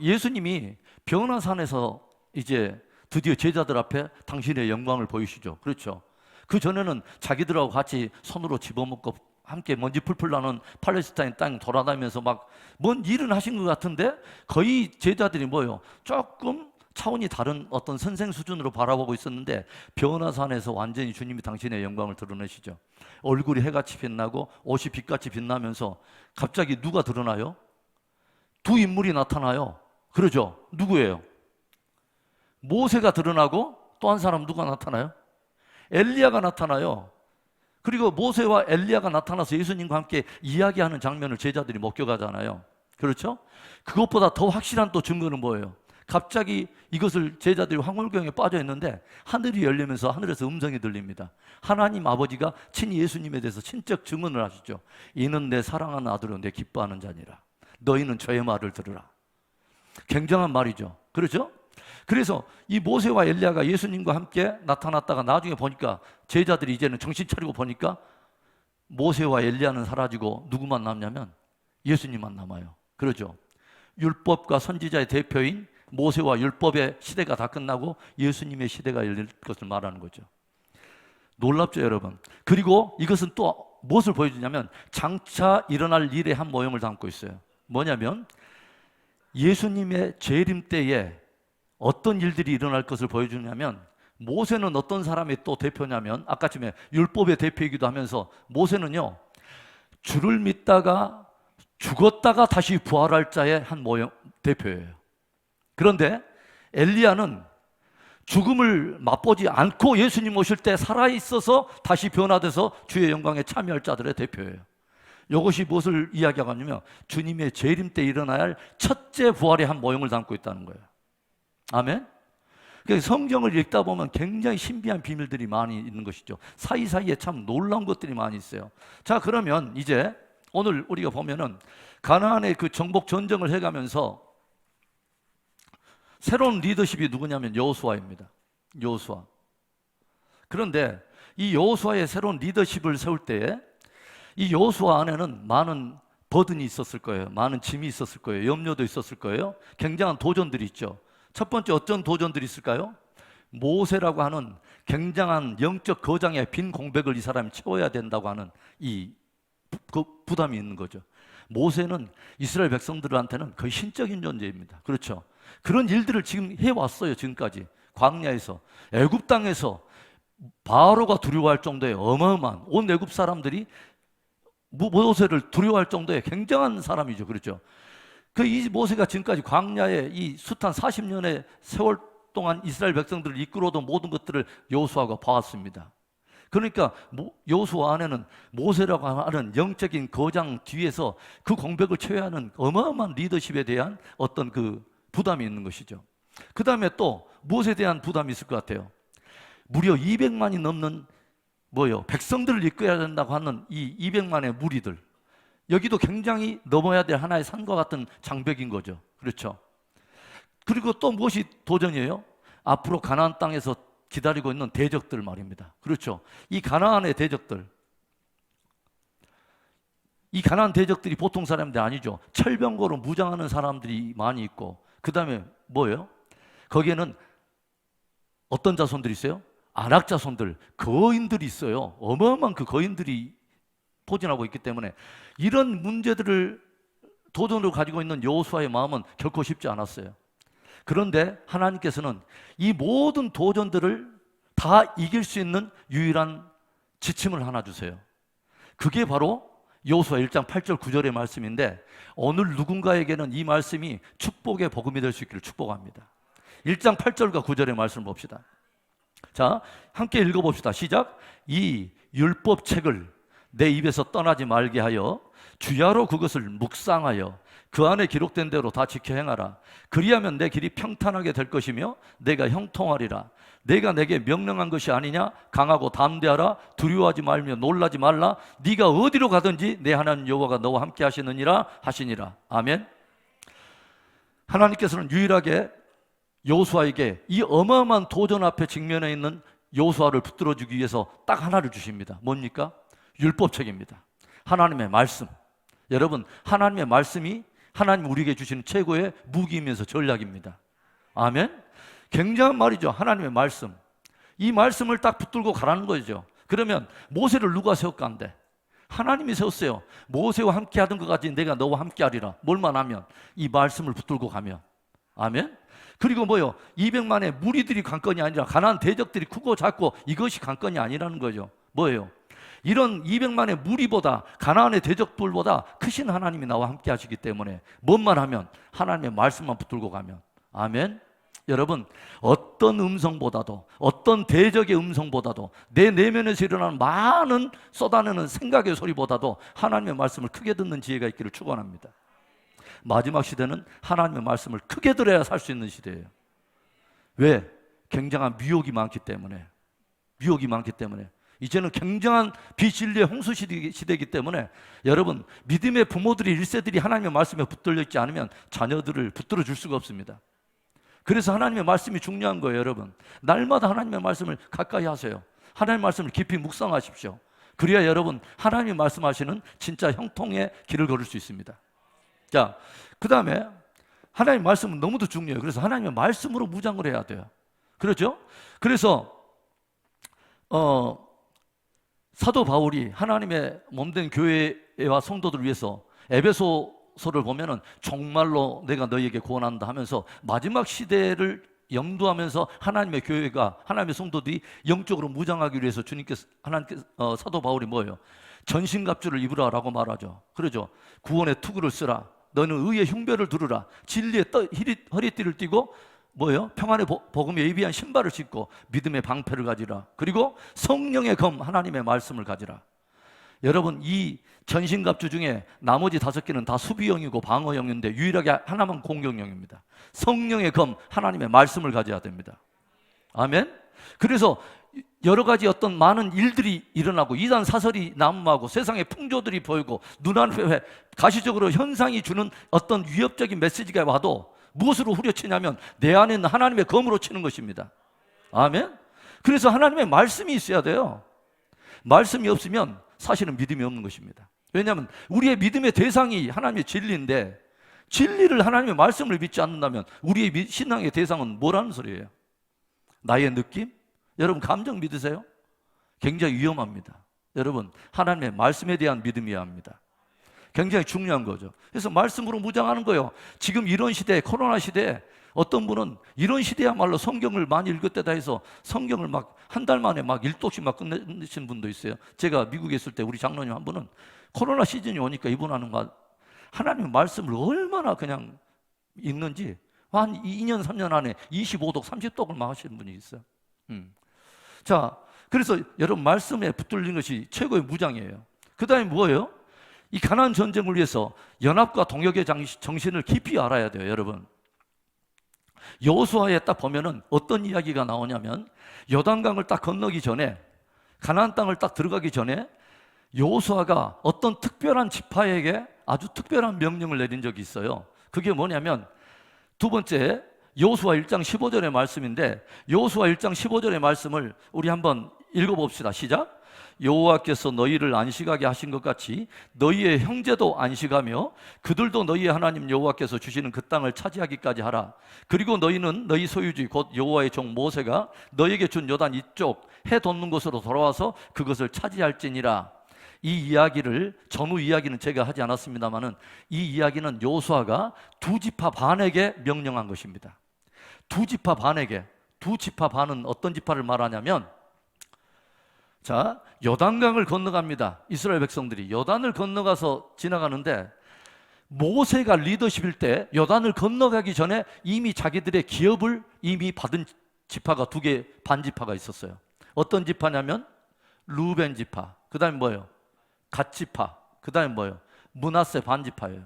예수님이 변화산에서 이제 드디어 제자들 앞에 당신의 영광을 보이시죠. 그렇죠. 그 전에는 자기들하고 같이 손으로 집어먹고 함께 먼지 풀풀 나는 팔레스타인 땅 돌아다니면서 막 뭔 일은 하신 것 같은데 거의 제자들이 뭐예요? 조금 차원이 다른 어떤 선생 수준으로 바라보고 있었는데 변화산에서 완전히 주님이 당신의 영광을 드러내시죠. 얼굴이 해같이 빛나고 옷이 빛같이 빛나면서 갑자기 누가 드러나요? 두 인물이 나타나요. 그러죠? 누구예요? 모세가 드러나고 또 한 사람 누가 나타나요? 엘리야가 나타나요. 그리고 모세와 엘리야가 나타나서 예수님과 함께 이야기하는 장면을 제자들이 목격하잖아요. 그렇죠? 그것보다 더 확실한 또 증거는 뭐예요? 갑자기 이것을 제자들이 황홀경에 빠져 있는데 하늘이 열리면서 하늘에서 음성이 들립니다. 하나님 아버지가 친히 예수님에 대해서 친적 증언을 하시죠. 이는 내 사랑하는 아들로 내 기뻐하는 자니라. 너희는 저의 말을 들으라. 굉장한 말이죠. 그렇죠? 그래서 이 모세와 엘리야가 예수님과 함께 나타났다가 나중에 보니까 제자들이 이제는 정신 차리고 보니까 모세와 엘리야는 사라지고 누구만 남냐면 예수님만 남아요. 그렇죠? 율법과 선지자의 대표인 모세와 율법의 시대가 다 끝나고 예수님의 시대가 열릴 것을 말하는 거죠. 놀랍죠, 여러분? 그리고 이것은 또 무엇을 보여주냐면 장차 일어날 일의 한 모형을 담고 있어요. 뭐냐면 예수님의 재림 때에 어떤 일들이 일어날 것을 보여주냐면 모세는 어떤 사람의 또 대표냐면 아까쯤에 율법의 대표이기도 하면서 모세는요 주를 믿다가 죽었다가 다시 부활할 자의 한 모형 대표예요. 그런데 엘리야는 죽음을 맛보지 않고 예수님 오실 때 살아있어서 다시 변화돼서 주의 영광에 참여할 자들의 대표예요. 이것이 무엇을 이야기하고 있냐면 주님의 재림 때 일어나야 할 첫째 부활의 한 모형을 담고 있다는 거예요. 아멘? 성경을 읽다 보면 굉장히 신비한 비밀들이 많이 있는 것이죠. 사이사이에 참 놀라운 것들이 많이 있어요. 자, 그러면 이제 오늘 우리가 보면은 가나안의 그 정복 전쟁을 해가면서 새로운 리더십이 누구냐면 여호수아입니다. 여호수아. 그런데 이 여호수아의 새로운 리더십을 세울 때에 이 여호수아 안에는 많은 버든이 있었을 거예요. 많은 짐이 있었을 거예요. 염려도 있었을 거예요. 굉장한 도전들이 있죠. 첫 번째 어떤 도전들이 있을까요? 모세라고 하는 굉장한 영적 거장의 빈 공백을 이 사람이 채워야 된다고 하는 이 부담이 있는 거죠. 모세는 이스라엘 백성들한테는 거의 신적인 존재입니다. 그렇죠? 그런 일들을 지금 해왔어요. 지금까지 광야에서, 애굽 땅에서 바로가 두려워할 정도의 어마어마한, 온 애굽 사람들이 모세를 두려워할 정도의 굉장한 사람이죠. 그렇죠? 이 모세가 지금까지 광야에 이 숱한 40년의 세월 동안 이스라엘 백성들을 이끌어오던 모든 것들을 여호수아가 봐왔습니다. 그러니까 여호수아 안에는 모세라고 하는 영적인 거장 뒤에서 그 공백을 채워야 하는 어마어마한 리더십에 대한 어떤 그 부담이 있는 것이죠. 그 다음에 또 무엇에 대한 부담이 있을 것 같아요? 무려 200만이 넘는 백성들을 이끌어야 된다고 하는 이 200만의 무리들, 여기도 굉장히 넘어야 될 하나의 산과 같은 장벽인 거죠. 그렇죠? 그리고 또 무엇이 도전이에요? 앞으로 가나안 땅에서 기다리고 있는 대적들 말입니다. 그렇죠? 이 가나안의 대적들, 이 가나안 대적들이 보통 사람들이 아니죠. 철병거로 무장하는 사람들이 많이 있고, 그 다음에 뭐예요? 거기에는 어떤 자손들이 있어요? 아낙 자손들, 거인들이 있어요. 어마어마한 그 거인들이 포진하고 있기 때문에 이런 문제들을 도전으로 가지고 있는 여호수아의 마음은 결코 쉽지 않았어요. 그런데 하나님께서는 이 모든 도전들을 다 이길 수 있는 유일한 지침을 하나 주세요. 그게 바로 여호수아 1장 8절 9절의 말씀인데, 오늘 누군가에게는 이 말씀이 축복의 복음이 될 수 있기를 축복합니다. 1장 8절과 9절의 말씀을 봅시다. 자, 함께 읽어봅시다. 시작. 이 율법책을 내 입에서 떠나지 말게 하여 주야로 그것을 묵상하여 그 안에 기록된 대로 다 지켜 행하라. 그리하면 내 길이 평탄하게 될 것이며 내가 형통하리라. 내가 내게 명령한 것이 아니냐? 강하고 담대하라. 두려워하지 말며 놀라지 말라. 네가 어디로 가든지 내 하나님 여호와가 너와 함께 하시느니라 하시니라. 아멘. 하나님께서는 유일하게 여호수아에게 이 어마어마한 도전 앞에 직면해 있는 여호수아를 붙들어 주기 위해서 딱 하나를 주십니다. 뭡니까? 율법책입니다. 하나님의 말씀. 여러분, 하나님의 말씀이 하나님 우리에게 주시는 최고의 무기이면서 전략입니다. 아멘. 굉장한 말이죠. 하나님의 말씀. 이 말씀을 딱 붙들고 가라는 거죠. 그러면 모세를 누가 세웠간데? 하나님이 세웠어요. 모세와 함께 하던 것 같이 내가 너와 함께 하리라. 뭘만 하면? 이 말씀을 붙들고 가면. 아멘. 그리고 200만의 무리들이 관건이 아니라 가나안 대적들이 크고 작고 이것이 관건이 아니라는 거죠. 뭐예요? 이런 200만의 무리보다 가나안의 대적들보다 크신 하나님이 나와 함께 하시기 때문에 뭔만 하면 하나님의 말씀만 붙들고 가면. 아멘. 여러분, 어떤 음성보다도, 어떤 대적의 음성보다도, 내 내면에서 일어나는 많은 쏟아내는 생각의 소리보다도 하나님의 말씀을 크게 듣는 지혜가 있기를 축원합니다. 마지막 시대는 하나님의 말씀을 크게 들어야 살 수 있는 시대예요. 왜? 굉장한 미혹이 많기 때문에. 미혹이 많기 때문에. 이제는 굉장한 비진리의 홍수 시대이기 때문에 여러분, 믿음의 부모들이 1세들이 하나님의 말씀에 붙들려 있지 않으면 자녀들을 붙들어 줄 수가 없습니다. 그래서 하나님의 말씀이 중요한 거예요. 여러분, 날마다 하나님의 말씀을 가까이 하세요. 하나님의 말씀을 깊이 묵상하십시오. 그래야 여러분, 하나님이 말씀하시는 진짜 형통의 길을 걸을 수 있습니다. 자, 그 다음에 하나님의 말씀은 너무도 중요해요. 그래서 하나님의 말씀으로 무장을 해야 돼요. 그렇죠? 그래서 사도 바울이 하나님의 몸된 교회와 성도들을 위해서 에베소서를 보면은 정말로 내가 너희에게 구원한다 하면서 마지막 시대를 염두하면서 하나님의 교회가, 하나님의 성도들이 영적으로 무장하기 위해서 주님께서 사도 바울이 뭐예요? 전신갑주를 입으라라고 말하죠. 그러죠. 구원의 투구를 쓰라. 너는 의의 흉배를 두르라. 진리의 허리띠를 띠고 뭐예요? 평안의 복음에 예비한 신발을 신고 믿음의 방패를 가지라. 그리고 성령의 검 하나님의 말씀을 가지라. 여러분, 이 전신갑주 중에 나머지 5개는 다 수비형이고 방어형인데 유일하게 하나만 공격형입니다. 성령의 검 하나님의 말씀을 가져야 됩니다. 아멘. 그래서 여러 가지 어떤 많은 일들이 일어나고 이단 사설이 난무하고 세상의 풍조들이 보이고 눈앞에 가시적으로 현상이 주는 어떤 위협적인 메시지가 와도 무엇으로 후려치냐면 내 안에 있는 하나님의 검으로 치는 것입니다. 아멘. 그래서 하나님의 말씀이 있어야 돼요. 말씀이 없으면 사실은 믿음이 없는 것입니다. 왜냐하면 우리의 믿음의 대상이 하나님의 진리인데 진리를 하나님의 말씀을 믿지 않는다면 우리의 신앙의 대상은 뭐라는 소리예요? 나의 느낌? 여러분, 감정 믿으세요? 굉장히 위험합니다. 여러분, 하나님의 말씀에 대한 믿음이어야 합니다. 굉장히 중요한 거죠. 그래서 말씀으로 무장하는 거예요. 지금 이런 시대에, 코로나 시대에 어떤 분은 이런 시대야말로 성경을 많이 읽었대다 해서 성경을 막 한 달 만에 막 1독씩 막 끝내신 분도 있어요. 제가 미국에 있을 때 우리 장로님 한 분은 코로나 시즌이 오니까 이분하는 거 하나님의 말씀을 얼마나 그냥 읽는지 한 2년 3년 안에 25독 30독을 막 하시는 분이 있어요. 자, 그래서 여러분, 말씀에 붙들린 것이 최고의 무장이에요. 그 다음에 뭐예요? 이 가나안 전쟁을 위해서 연합과 동역의 정신을 깊이 알아야 돼요. 여러분, 여호수아에 딱 보면은 어떤 이야기가 나오냐면 요단강을 딱 건너기 전에, 가나안 땅을 딱 들어가기 전에 여호수아가 어떤 특별한 지파에게 아주 특별한 명령을 내린 적이 있어요. 그게 뭐냐면 두 번째, 여호수아 1장 15절의 말씀인데, 여호수아 1장 15절의 말씀을 우리 한번 읽어봅시다. 시작. 여호와께서 너희를 안식하게 하신 것 같이 너희의 형제도 안식하며 그들도 너희의 하나님 여호와께서 주시는 그 땅을 차지하기까지 하라. 그리고 너희는 너희 소유지 곧 여호와의 종 모세가 너희에게 준 요단 이쪽 해 돋는 곳으로 돌아와서 그것을 차지할지니라. 이 이야기를, 전후 이야기는 제가 하지 않았습니다만은 이 이야기는 여호수아가 두 지파 반에게 명령한 것입니다. 두 지파 반에게. 두 지파 반은 어떤 지파를 말하냐면, 자, 요단강을 건너갑니다. 이스라엘 백성들이 요단을 건너가서 지나가는데 모세가 리더십일 때 요단을 건너가기 전에 이미 자기들의 기업을 이미 받은 지파가 2개 반지파가 있었어요. 어떤 지파냐면 루벤 지파, 그 다음에 뭐예요? 갓 지파, 그 다음에 뭐예요? 므낫세 반지파예요.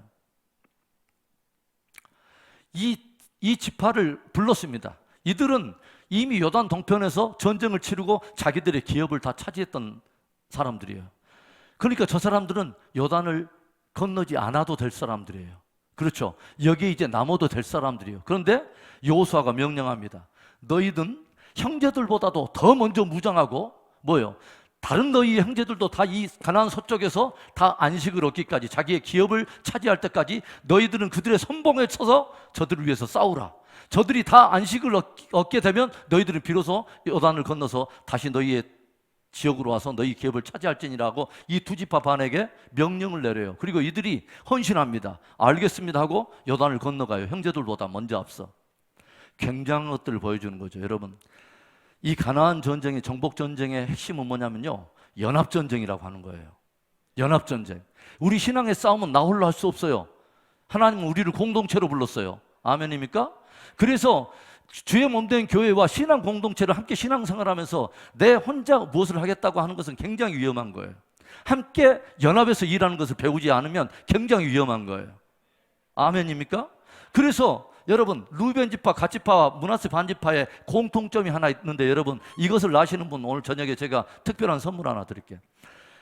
이 지파를 불렀습니다. 이들은 이미 요단 동편에서 전쟁을 치르고 자기들의 기업을 다 차지했던 사람들이에요. 그러니까 저 사람들은 요단을 건너지 않아도 될 사람들이에요. 그렇죠? 여기에 이제 남아도 될 사람들이에요. 그런데 여호수아가 명령합니다. 너희는 형제들보다도 더 먼저 무장하고 뭐예요? 다른 너희 형제들도 다 이 가나안 서쪽에서 다 안식을 얻기까지, 자기의 기업을 차지할 때까지 너희들은 그들의 선봉에 쳐서 저들을 위해서 싸우라. 저들이 다 안식을 얻게 되면 너희들은 비로소 요단을 건너서 다시 너희의 지역으로 와서 너희 기업을 차지할지니라고 이 두 지파 반에게 명령을 내려요. 그리고 이들이 헌신합니다. 알겠습니다 하고 요단을 건너가요. 형제들보다 먼저 앞서. 굉장한 것들을 보여주는 거죠. 여러분, 이 가나안 전쟁의, 정복 전쟁의 핵심은 뭐냐면요, 연합전쟁이라고 하는 거예요. 연합전쟁. 우리 신앙의 싸움은 나 홀로 할 수 없어요. 하나님은 우리를 공동체로 불렀어요. 아멘입니까? 그래서 주의 몸된 교회와 신앙 공동체를 함께 신앙생활하면서 내 혼자 무엇을 하겠다고 하는 것은 굉장히 위험한 거예요. 함께 연합해서 일하는 것을 배우지 않으면 굉장히 위험한 거예요. 아멘입니까? 그래서 여러분, 루벤 지파, 갓 지파와 므낫세 반지파의 공통점이 하나 있는데, 여러분 이것을 아시는 분 오늘 저녁에 제가 특별한 선물 하나 드릴게요.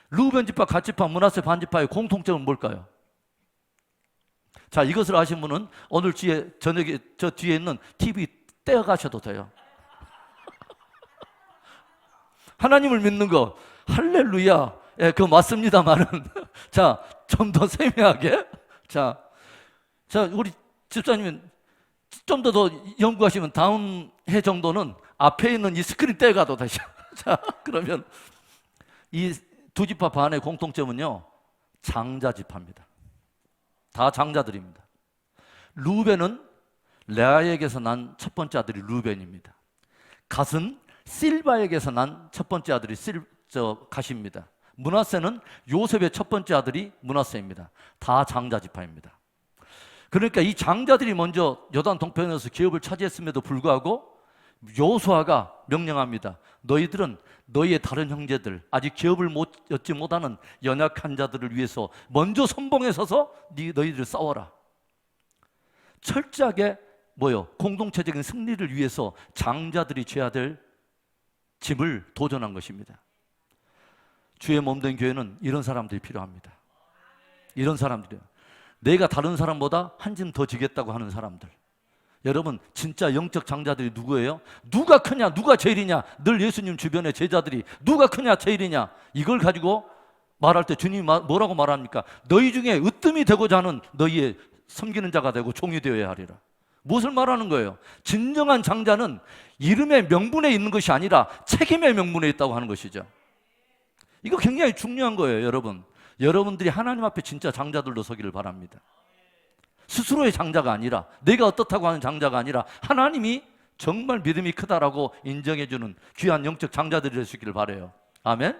루벤 지파, 갓 지파, 므낫세 반지파의 공통점은 뭘까요? 자, 이것을 아신 분은 오늘 저녁에 저 뒤에 있는 TV 떼어가셔도 돼요. 하나님을 믿는 거, 할렐루야, 예, 그거 맞습니다만은 자, 좀 더 세밀하게, 자, 우리 집사님은 좀 더 연구하시면 다음 해 정도는 앞에 있는 이 스크린 떼어가도 되죠. 자, 그러면 이 두 지파 반의 공통점은요, 장자 지파입니다. 다 장자들입니다. 루벤은 레아에게서 난 첫 번째 아들이 루벤입니다. 갓은 실바에게서 난 첫 번째 아들이 갓입니다. 므낫세는 요셉의 첫 번째 아들이 므낫세입니다. 다 장자 지파입니다. 그러니까 이 장자들이 먼저 요단 동편에서 기업을 차지했음에도 불구하고 여호수아가 명령합니다. 너희들은 너희의 다른 형제들, 아직 기업을 얻지 못하는 연약한 자들을 위해서 먼저 선봉에 서서 너희들 싸워라. 철저하게 공동체적인 승리를 위해서 장자들이 져야 될 짐을 도전한 것입니다. 주의 몸된 교회는 이런 사람들이 필요합니다. 이런 사람들이요. 내가 다른 사람보다 한 짐 더 지겠다고 하는 사람들. 여러분, 진짜 영적 장자들이 누구예요? 누가 크냐, 누가 제일이냐. 늘 예수님 주변의 제자들이 누가 크냐, 제일이냐. 이걸 가지고 말할 때 주님이 뭐라고 말합니까? 너희 중에 으뜸이 되고자 하는 너희의 섬기는 자가 되고 종이 되어야 하리라. 무엇을 말하는 거예요? 진정한 장자는 이름의 명분에 있는 것이 아니라 책임의 명분에 있다고 하는 것이죠. 이거 굉장히 중요한 거예요, 여러분. 여러분들이 하나님 앞에 진짜 장자들로 서기를 바랍니다. 스스로의 장자가 아니라, 내가 어떻다고 하는 장자가 아니라 하나님이 정말 믿음이 크다라고 인정해주는 귀한 영적 장자들이 되시기를 바라요. 아멘.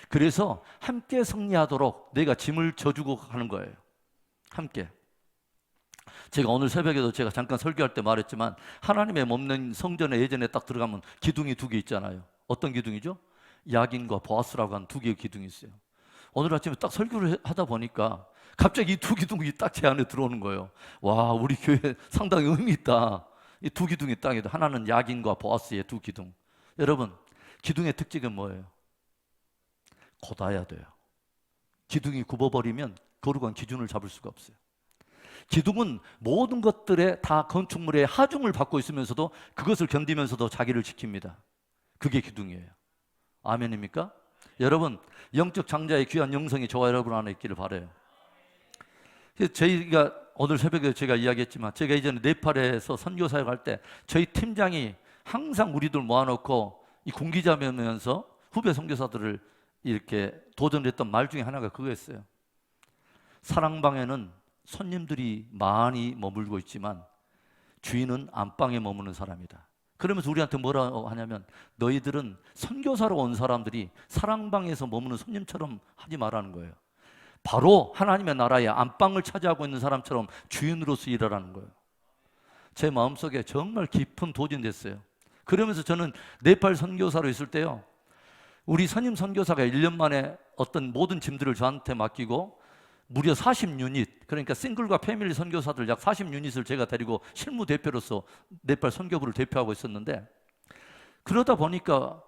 그래서 함께 승리하도록 내가 짐을 져주고 하는 거예요. 함께. 제가 오늘 새벽에도 제가 잠깐 설교할 때 말했지만, 하나님의 몸는 성전에 예전에 딱 들어가면 기둥이 두 개 있잖아요. 어떤 기둥이죠? 야긴과 보아스라고 하는 두 개의 기둥이 있어요. 오늘 아침에 딱 설교를 하다 보니까 갑자기 이 두 기둥이 딱 제 안에 들어오는 거예요. 와, 우리 교회 상당히 의미 있다. 이 두 기둥이 딱 있다. 하나는 야긴과 보아스의 두 기둥. 여러분, 기둥의 특징은 뭐예요? 곧아야 돼요. 기둥이 굽어버리면 거룩한 기준을 잡을 수가 없어요. 기둥은 모든 것들에 다 건축물의 하중을 받고 있으면서도 그것을 견디면서도 자기를 지킵니다. 그게 기둥이에요. 아멘입니까? 여러분, 영적 장자의 귀한 영성이 저와 여러분 안에 있기를 바라요. 저희가 오늘 새벽에 제가 이야기했지만, 제가 이전에 네팔에서 선교 사역할 때 저희 팀장이 항상 우리들 모아놓고 이 군기자면서 후배 선교사들을 이렇게 도전했던 말 중에 하나가 그거였어요. 사랑방에는 손님들이 많이 머물고 있지만 주인은 안방에 머무는 사람이다. 그러면서 우리한테 뭐라고 하냐면, 너희들은 선교사로 온 사람들이 사랑방에서 머무는 손님처럼 하지 말라는 거예요. 바로 하나님의 나라의 안방을 차지하고 있는 사람처럼 주인으로서 일하라는 거예요. 제 마음속에 정말 깊은 도전이 됐어요. 그러면서 저는 네팔 선교사로 있을 때요, 우리 선임 선교사가 1년 만에 어떤 모든 짐들을 저한테 맡기고 무려 40유닛, 그러니까 싱글과 패밀리 선교사들 약 40유닛을 제가 데리고 실무 대표로서 네팔 선교부를 대표하고 있었는데, 그러다 보니까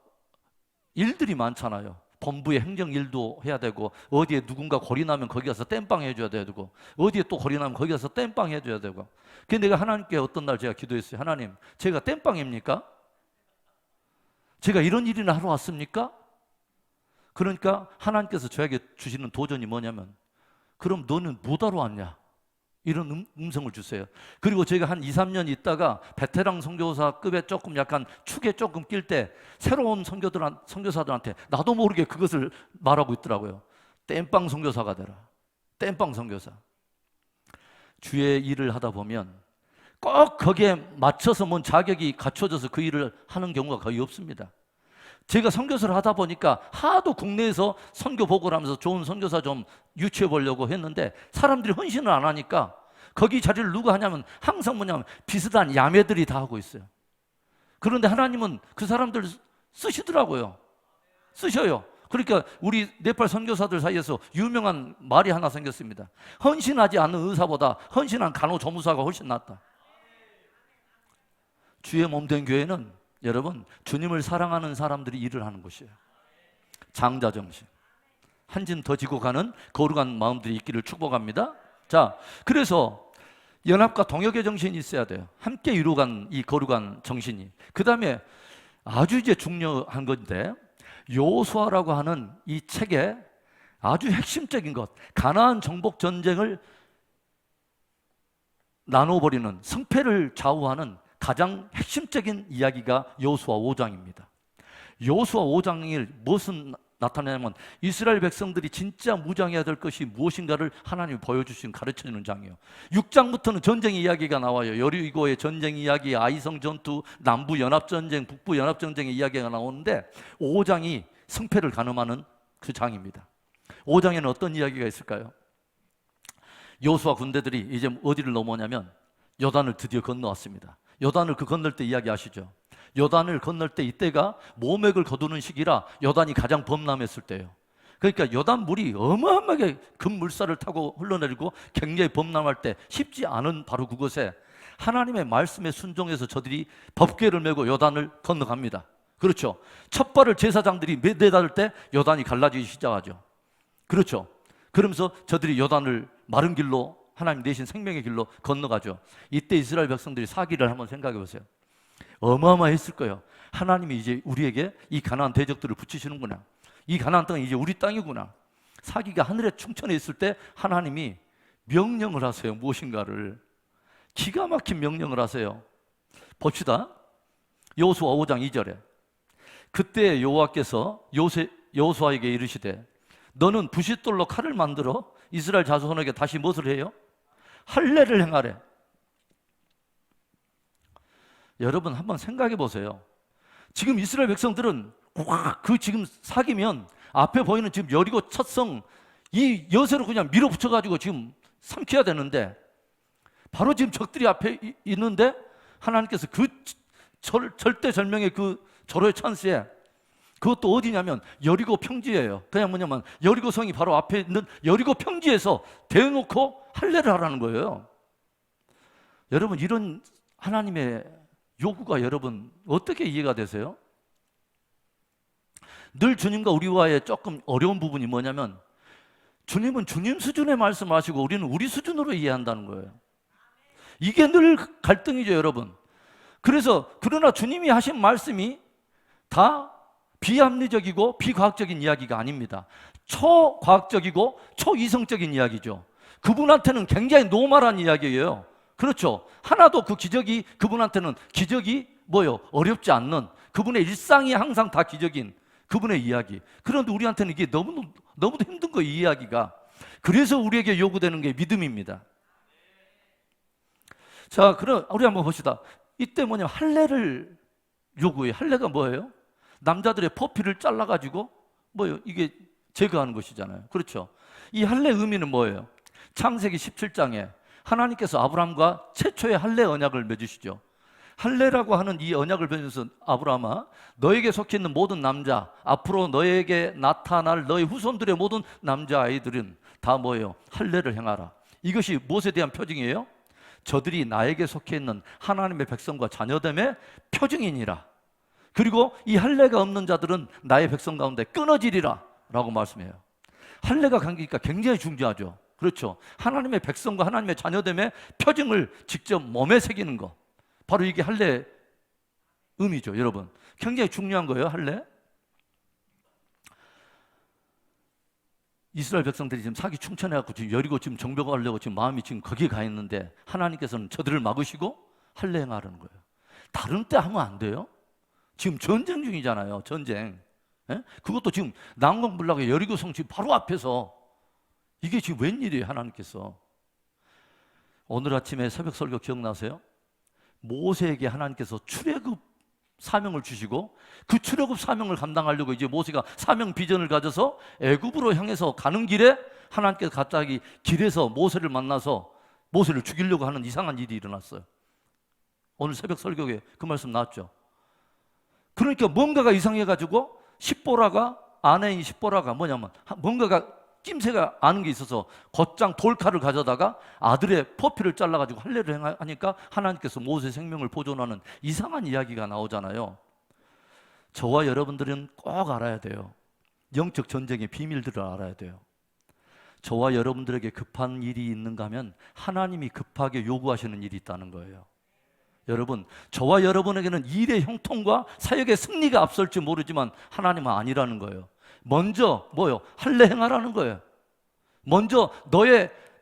일들이 많잖아요. 본부의 행정 일도 해야 되고, 어디에 누군가 골이 나면 거기 가서 땜빵 해줘야 되고, 어디에 또 골이 나면 거기 가서 땜빵 해줘야 되고. 그래서 내가 하나님께 어떤 날 제가 기도했어요. 하나님, 제가 땜빵입니까? 제가 이런 일이나 하러 왔습니까? 그러니까 하나님께서 저에게 주시는 도전이 뭐냐면, 그럼 너는 뭐하러 왔냐? 이런 음성을 주세요. 그리고 제가 한 2, 3년 있다가 베테랑 선교사급에 조금 약간 축에 조금 낄 때 새로운 선교사들한테 나도 모르게 그것을 말하고 있더라고요. 땜빵 선교사가 되라. 땜빵 선교사. 주의 일을 하다 보면 꼭 거기에 맞춰서 뭔 자격이 갖춰져서 그 일을 하는 경우가 거의 없습니다. 제가 선교사를 하다 보니까 하도 국내에서 선교 보고를 하면서 좋은 선교사 좀 유치해 보려고 했는데 사람들이 헌신을 안 하니까 거기 자리를 누가 하냐면 항상 뭐냐면 비슷한 야매들이 다 하고 있어요. 그런데 하나님은 그 사람들 쓰시더라고요. 쓰셔요. 그러니까 우리 네팔 선교사들 사이에서 유명한 말이 하나 생겼습니다. 헌신하지 않는 의사보다 헌신한 간호조무사가 훨씬 낫다. 주의 몸된 교회는 여러분, 주님을 사랑하는 사람들이 일을 하는 곳이에요. 장자 정신. 한 짐 더 지고 가는 거룩한 마음들이 있기를 축복합니다. 자, 그래서 연합과 동역의 정신이 있어야 돼요. 함께 이루어간 이 거룩한 정신이. 그 다음에 아주 이제 중요한 건데, 여호수아라고 하는 이 책에 아주 핵심적인 것, 가나안 정복 전쟁을 나눠버리는, 승패를 좌우하는 가장 핵심적인 이야기가 여호수아 5장입니다. 여호수아 5장이 무엇을 나타내냐면, 이스라엘 백성들이 진짜 무장해야 될 것이 무엇인가를 하나님이 보여주신, 가르쳐주는 장이에요. 6장부터는 전쟁 이야기가 나와요. 여리고의 전쟁 이야기, 아이성 전투, 남부 연합 전쟁, 북부 연합 전쟁의 이야기가 나오는데 5장이 승패를 가늠하는 그 장입니다. 5장에는 어떤 이야기가 있을까요? 여호수아 군대들이 이제 어디를 넘어오냐면 요단을 드디어 건너왔습니다. 요단을 건널 때 이야기 아시죠? 요단을 건널 때 이때가 모맥을 거두는 시기라 요단이 가장 범람했을 때예요. 그러니까 요단 물이 어마어마하게 급물살을 타고 흘러내리고 굉장히 범람할 때 쉽지 않은 바로 그곳에 하나님의 말씀에 순종해서 저들이 법궤를 메고 요단을 건너갑니다. 그렇죠. 첫 발을 제사장들이 내다를 때 요단이 갈라지기 시작하죠. 그렇죠. 그러면서 저들이 요단을 마른 길로 하나님 내신 생명의 길로 건너가죠. 이때 이스라엘 백성들이 사기를 한번 생각해 보세요. 어마어마했을 거예요. 하나님이 이제 우리에게 이 가나안 대적들을 붙이시는구나. 이 가나안 땅은 이제 우리 땅이구나. 사기가 하늘에 충천해 있을 때 하나님이 명령을 하세요. 무엇인가를. 기가 막힌 명령을 하세요. 봅시다. 여호수아 5장 2절에 그때 여호와께서 여호수아에게 이르시되 너는 부싯돌로 칼을 만들어 이스라엘 자손에게 다시 무엇을 해요? 할례를 행하래. 여러분 한번 생각해 보세요. 지금 이스라엘 백성들은 그 지금 사기면 앞에 보이는 지금 여리고 첫 성 이 여세로 그냥 밀어붙여 가지고 지금 삼켜야 되는데 바로 지금 적들이 앞에 있는데 하나님께서 그 절대절명의 그 절호의 찬스에 그것도 어디냐면 여리고 평지예요. 그냥 뭐냐면 여리고 성이 바로 앞에 있는 여리고 평지에서 대놓고 할례를 하라는 거예요. 여러분 이런 하나님의 요구가 여러분 어떻게 이해가 되세요? 늘 주님과 우리와의 조금 어려운 부분이 뭐냐면 주님은 주님 수준의 말씀하시고 우리는 우리 수준으로 이해한다는 거예요. 이게 늘 갈등이죠, 여러분. 그래서 그러나 주님이 하신 말씀이 다 비합리적이고 비과학적인 이야기가 아닙니다. 초과학적이고 초이성적인 이야기죠. 그분한테는 굉장히 노멀한 이야기예요. 그렇죠. 하나도 그 기적이 그분한테는 기적이 뭐요? 어렵지 않는 그분의 일상이 항상 다 기적인 그분의 이야기. 그런데 우리한테는 이게 너무도 힘든 거예요, 이 이야기가. 그래서 우리에게 요구되는 게 믿음입니다. 자, 그럼 우리 한번 봅시다. 이때 뭐냐면 할례를 요구해요. 할례가 뭐예요? 남자들의 포피를 잘라가지고 뭐예요? 이게 제거하는 것이잖아요. 그렇죠. 이 할례 의미는 뭐예요? 창세기 17장에 하나님께서 아브라함과 최초의 할례 언약을 맺으시죠. 할례라고 하는 이 언약을 맺으면서 아브라함아 너에게 속해 있는 모든 남자 앞으로 너에게 나타날 너의 후손들의 모든 남자아이들은 다 뭐예요? 할례를 행하라. 이것이 무엇에 대한 표징이에요? 저들이 나에게 속해 있는 하나님의 백성과 자녀됨의 표징이니라. 그리고 이 할례가 없는 자들은 나의 백성 가운데 끊어지리라 라고 말씀해요. 할례가 그러니까 굉장히 중요하죠. 그렇죠. 하나님의 백성과 하나님의 자녀됨의 표징을 직접 몸에 새기는 거, 바로 이게 할례 의미죠. 여러분 굉장히 중요한 거예요. 할례. 이스라엘 백성들이 지금 사기 충천해갖고 지금 여리고 지금 정복하려고 지금 마음이 지금 거기에 가 있는데 하나님께서는 저들을 막으시고 할례 행하라는 거예요. 다른 때 하면 안 돼요. 지금 전쟁 중이잖아요. 전쟁. 예? 그것도 지금 난공불락의 여리고성 지금 바로 앞에서 이게 지금 웬일이에요, 하나님께서. 오늘 아침에 새벽 설교 기억나세요? 모세에게 하나님께서 출애굽 사명을 주시고 그 출애굽 사명을 감당하려고 이제 모세가 사명 비전을 가져서 애굽으로 향해서 가는 길에 하나님께서 갑자기 길에서 모세를 만나서 모세를 죽이려고 하는 이상한 일이 일어났어요. 오늘 새벽 설교에 그 말씀 나왔죠. 그러니까 뭔가가 이상해가지고 십보라가 아내인 십보라가 뭐냐면 뭔가가 낌새가 아는 게 있어서 곧장 돌칼을 가져다가 아들의 포피를 잘라가지고 할례를 하니까 하나님께서 모세 생명을 보존하는 이상한 이야기가 나오잖아요. 저와 여러분들은 꼭 알아야 돼요. 영적 전쟁의 비밀들을 알아야 돼요. 저와 여러분들에게 급한 일이 있는가 하면 하나님이 급하게 요구하시는 일이 있다는 거예요. 여러분, 저와 여러분에게는 일의 형통과 사역의 승리가 앞설지 모르지만 하나님은 아니라는 거예요. 먼저 뭐요? 할례 행하라는 거예요. 먼저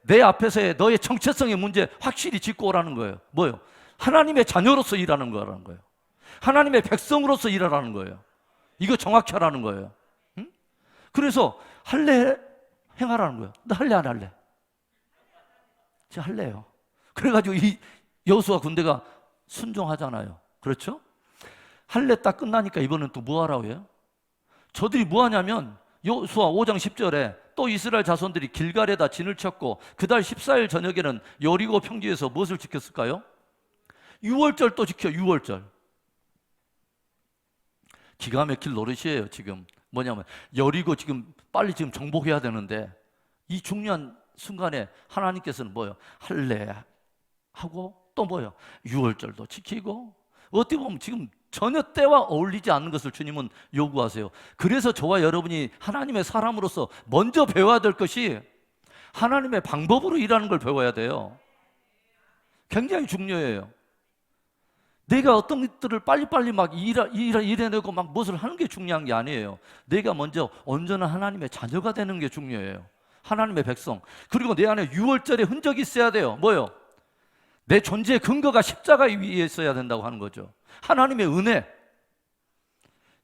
내 앞에서의 너의 정체성의 문제 확실히 짚고 오라는 거예요. 뭐요? 하나님의 자녀로서 일하는 거라는 거예요. 하나님의 백성으로서 일하라는 거예요. 이거 정확히 하라는 거예요. 응? 그래서 할례 행하라는 거예요. 나 할례 안 할래? 제가 할래요. 그래가지고 이 여호수아 군대가 순종하잖아요. 그렇죠? 할례 딱 끝나니까 이번엔 또 뭐 하라고 해요? 저들이 뭐 하냐면 여호수아 5장 10절에 또 이스라엘 자손들이 길갈에다 진을 쳤고 그달 14일 저녁에는 여리고 평지에서 무엇을 지켰을까요? 유월절 또 지켜. 유월절. 기가 막힐 노릇이에요. 지금 뭐냐면 여리고 지금 빨리 지금 정복해야 되는데 이 중요한 순간에 하나님께서는 뭐요? 할례 하고 또 뭐요? 유월절도 지키고. 어떻게 보면 지금 전혀 때와 어울리지 않는 것을 주님은 요구하세요. 그래서 저와 여러분이 하나님의 사람으로서 먼저 배워야 될 것이 하나님의 방법으로 일하는 걸 배워야 돼요. 굉장히 중요해요. 내가 어떤 것들을 빨리빨리 막 일해내고 막 무엇을 하는 게 중요한 게 아니에요. 내가 먼저 온전한 하나님의 자녀가 되는 게 중요해요. 하나님의 백성. 그리고 내 안에 유월절의 흔적이 있어야 돼요. 뭐요? 내 존재의 근거가 십자가 위에 있어야 된다고 하는 거죠. 하나님의 은혜.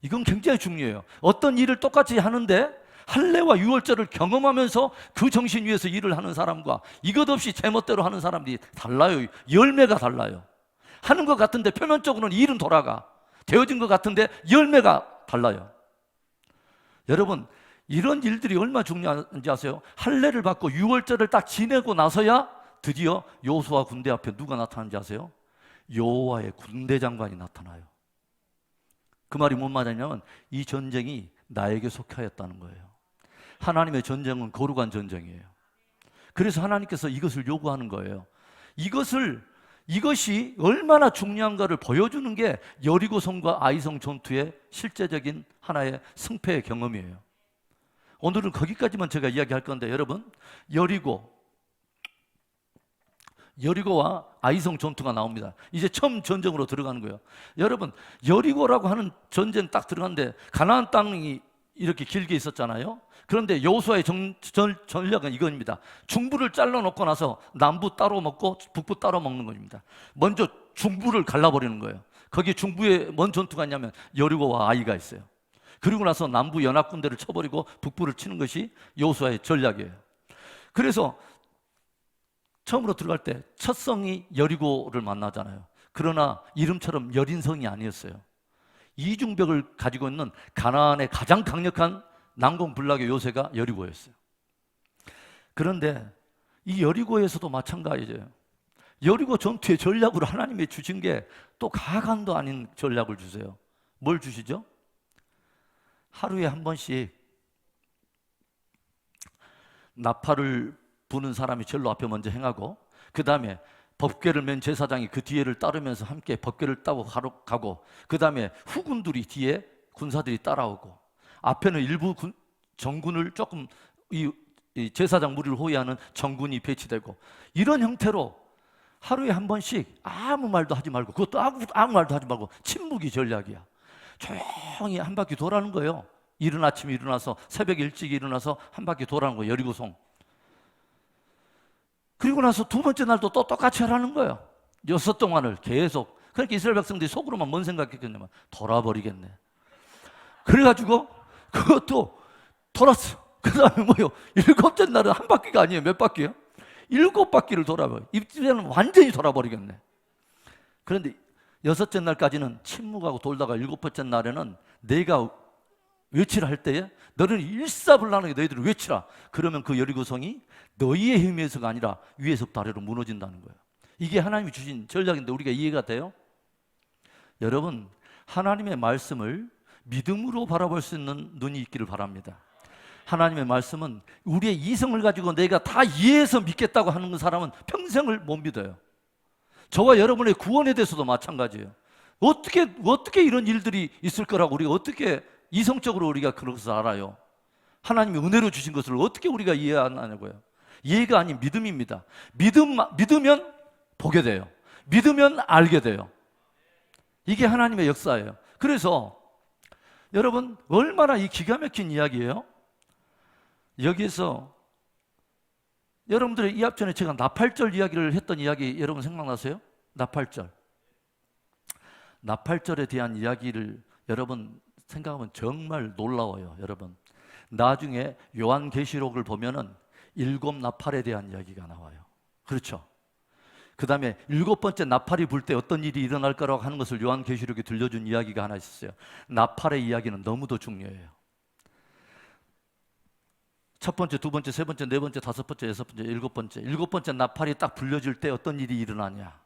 이건 굉장히 중요해요. 어떤 일을 똑같이 하는데 할례와 유월절을 경험하면서 그 정신 위에서 일을 하는 사람과 이것 없이 제멋대로 하는 사람들이 달라요. 열매가 달라요. 하는 것 같은데 표면적으로는 일은 돌아가. 되어진 것 같은데 열매가 달라요. 여러분, 이런 일들이 얼마나 중요한지 아세요? 할례를 받고 유월절을 딱 지내고 나서야 드디어 여호수아 군대 앞에 누가 나타나는지 아세요? 여호와의 군대 장관이 나타나요. 그 말이 뭔 말이냐면 이 전쟁이 나에게 속하였다는 거예요. 하나님의 전쟁은 거룩한 전쟁이에요. 그래서 하나님께서 이것을 요구하는 거예요. 이것이 얼마나 중요한가를 보여주는 게 여리고성과 아이성 전투의 실제적인 하나의 승패의 경험이에요. 오늘은 거기까지만 제가 이야기할 건데 여러분, 여리고와 아이성 전투가 나옵니다. 이제 처음 전쟁으로 들어가는 거예요. 여러분, 여리고라고 하는 전쟁 딱 들어갔는데 가나안 땅이 이렇게 길게 있었잖아요. 그런데 여호수아의 전략은 이겁니다. 중부를 잘라놓고 나서 남부 따로 먹고 북부 따로 먹는 겁니다. 먼저 중부를 갈라버리는 거예요. 거기 중부에 뭔 전투가 있냐면 여리고와 아이가 있어요. 그리고 나서 남부 연합군대를 쳐버리고 북부를 치는 것이 여호수아의 전략이에요. 그래서 처음으로 들어갈 때 첫 성이 여리고를 만나잖아요. 그러나 이름처럼 여린 성이 아니었어요. 이중벽을 가지고 있는 가나안의 가장 강력한 난공불락의 요새가 여리고였어요. 그런데 이 여리고에서도 마찬가지예요. 여리고 전투의 전략으로 하나님이 주신 게 또 가관도 아닌 전략을 주세요. 뭘 주시죠? 하루에 한 번씩 나팔을 부는 사람이 절로 앞에 먼저 행하고 그 다음에 법궤를 맨 제사장이 그 뒤에를 따르면서 함께 법궤를 따고 가고 그 다음에 후군들이 뒤에 군사들이 따라오고 앞에는 일부 정군을 조금 이 제사장 무리를 호위하는 정군이 배치되고 이런 형태로 하루에 한 번씩 아무 말도 하지 말고 그것도 아무 말도 하지 말고 침묵이 전략이야. 조용히 한 바퀴 돌아는 거예요. 이른 아침에 일어나서 새벽 일찍 일어나서 한 바퀴 돌아는 거예요. 여리고성. 그리고 나서 두 번째 날도 또 똑같이 하라는 거예요. 6 동안을 계속. 그러니까 이스라엘 백성들이 속으로만 뭔 생각했겠냐면 돌아버리겠네. 그래가지고 그것도 돌았어. 그 다음에 뭐요? 7째 날은 한 바퀴가 아니에요. 몇 바퀴요? 7바퀴를 돌아버려. 이제는 완전히 돌아버리겠네. 그런데 6째 날까지는 침묵하고 돌다가 7번째 날에는 내가 외치라 할 때에 너는 일사불란하게 너희들을 외치라. 그러면 그 여리고성이 너희의 힘에서가 아니라 위에서부터 아래로 무너진다는 거예요. 이게 하나님이 주신 전략인데 우리가 이해가 돼요? 여러분, 하나님의 말씀을 믿음으로 바라볼 수 있는 눈이 있기를 바랍니다. 하나님의 말씀은 우리의 이성을 가지고 내가 다 이해해서 믿겠다고 하는 사람은 평생을 못 믿어요. 저와 여러분의 구원에 대해서도 마찬가지예요. 어떻게 이런 일들이 있을 거라고 우리가 어떻게 이성적으로 우리가 그런 것을 알아요? 하나님이 은혜로 주신 것을 어떻게 우리가 이해하냐고요? 이해가 아닌 믿음입니다. 믿으면 보게 돼요. 믿으면 알게 돼요. 이게 하나님의 역사예요. 그래서 여러분 얼마나 이 기가 막힌 이야기예요? 여기에서 여러분들의 이 앞전에 제가 나팔절 이야기를 했던 이야기 여러분 생각나세요? 나팔절에 대한 이야기를 여러분 생각하면 정말 놀라워요. 여러분 나중에 요한계시록을 보면은 7 나팔에 대한 이야기가 나와요. 그렇죠? 그 다음에 7번째 나팔이 불 때 어떤 일이 일어날 거라고 하는 것을 요한계시록에 들려준 이야기가 하나 있었어요. 나팔의 이야기는 너무도 중요해요. 첫 번째, 두 번째, 세 번째, 네 번째, 다섯 번째, 여섯 번째, 일곱 번째. 일곱 번째 나팔이 딱 불려질 때 어떤 일이 일어나냐?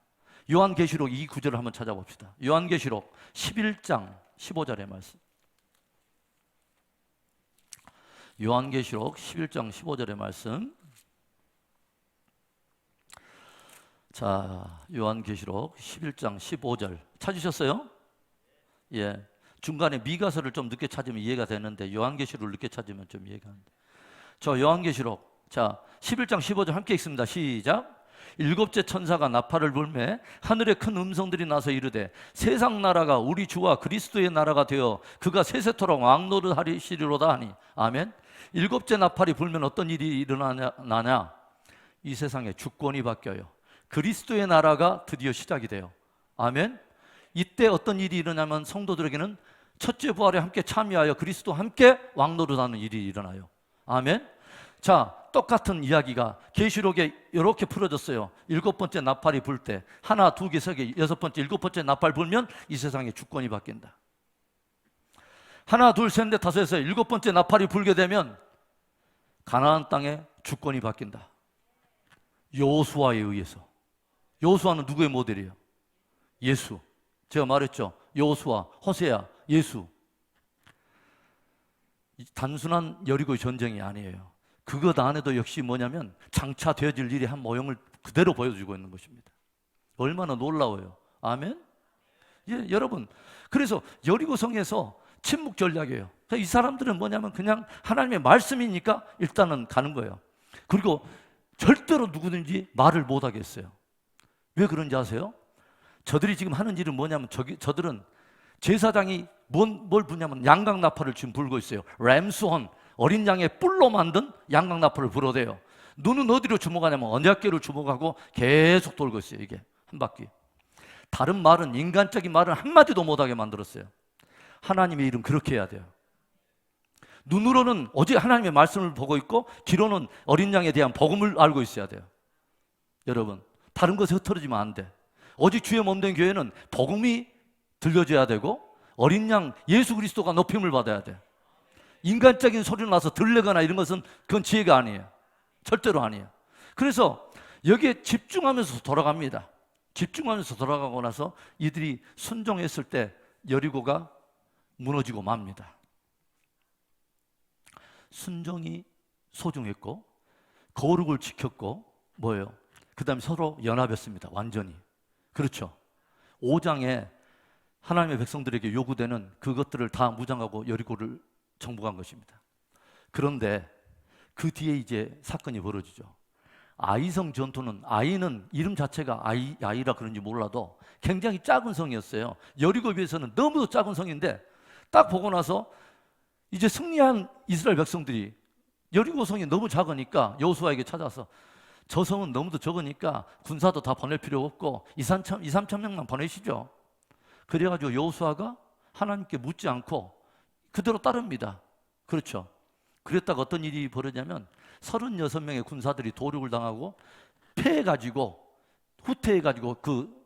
요한계시록 이 구절을 한번 찾아봅시다. 요한계시록 11장 15절의 말씀. 요한계시록 11장 15절의 말씀. 자, 요한계시록 11장 15절 찾으셨어요? 예. 중간에 미가서를 좀 늦게 찾으면 이해가 되는데 요한계시록을 늦게 찾으면 좀 이해가 안 돼. 저 요한계시록 자 11장 15절 함께 읽습니다. 시작. 일곱째 천사가 나팔을 불매 하늘에 큰 음성들이 나서 이르되 세상 나라가 우리 주와 그리스도의 나라가 되어 그가 세세토록 왕노릇하시리로다 하니 아멘. 일곱째 나팔이 불면 어떤 일이 일어나냐? 이 세상에 주권이 바뀌어요. 그리스도의 나라가 드디어 시작이 돼요. 아멘. 이때 어떤 일이 일어나면 성도들에게는 첫째 부활에 함께 참여하여 그리스도와 함께 왕노릇하는 일이 일어나요. 아멘. 자, 똑같은 이야기가 계시록에 이렇게 풀어졌어요. 일곱 번째 나팔이 불 때 하나, 두 개, 세 개, 여섯 번째, 일곱 번째 나팔 불면 이 세상에 주권이 바뀐다. 하나, 둘, 셋, 넷, 다섯에서 일곱 번째 나팔이 불게 되면 가나안 땅에 주권이 바뀐다. 여호수아에 의해서. 여호수아는 누구의 모델이에요? 예수. 제가 말했죠. 여호수아, 호세아, 예수. 단순한 여리고의 전쟁이 아니에요. 그것 안에도 역시 뭐냐면 장차 되어질 일이 한 모형을 그대로 보여주고 있는 것입니다. 얼마나 놀라워요. 아멘? 예, 여러분. 그래서 여리고성에서 침묵 전략이에요. 이 사람들은 뭐냐면 그냥 하나님의 말씀이니까 일단은 가는 거예요. 그리고 절대로 누구든지 말을 못 하겠어요. 왜 그런지 아세요? 저들이 지금 하는 일은 뭐냐면 저들은 제사장이 뭘 부냐면 양강나팔을 지금 불고 있어요. 램스혼, 어린 양의 뿔로 만든 양강나팔을 불어대요. 눈은 어디로 주목하냐면 언약궤를 주목하고 계속 돌고 있어요. 이게 한 바퀴. 다른 말은, 인간적인 말은 한마디도 못하게 만들었어요. 하나님의 일은 그렇게 해야 돼요. 눈으로는 오직 하나님의 말씀을 보고 있고 귀로는 어린 양에 대한 복음을 알고 있어야 돼요. 여러분, 다른 것에 흩어지면 안 돼. 오직 주의 몸된 교회는 복음이 들려줘야 되고 어린 양 예수 그리스도가 높임을 받아야 돼. 인간적인 소리를 나서 들리거나 이런 것은 그건 지혜가 아니에요. 절대로 아니에요. 그래서 여기에 집중하면서 돌아갑니다. 집중하면서 돌아가고 나서 이들이 순종했을 때 여리고가 무너지고 맙니다. 순종이 소중했고 거룩을 지켰고 뭐예요? 그 다음에 서로 연합했습니다. 완전히. 그렇죠. 5장에 하나님의 백성들에게 요구되는 그것들을 다 무장하고 여리고를 정복한 것입니다. 그런데 그 뒤에 이제 사건이 벌어지죠. 아이성 전투는, 아이는 이름 자체가 아이라 그런지 몰라도 굉장히 작은 성이었어요. 여리고에 비해서는 너무도 작은 성인데 딱 보고 나서 이제 승리한 이스라엘 백성들이 여리고 성이 너무 작으니까 여호수아에게 찾아서 저 성은 너무도 적으니까 군사도 다 보낼 필요 없고 2-3천 명만 보내시죠. 그래가지고 여호수아가 하나님께 묻지 않고 그대로 따릅니다. 그렇죠. 그랬다가 어떤 일이 벌어지냐면 36명의 군사들이 도륙을 당하고 패해가지고 후퇴해가지고 그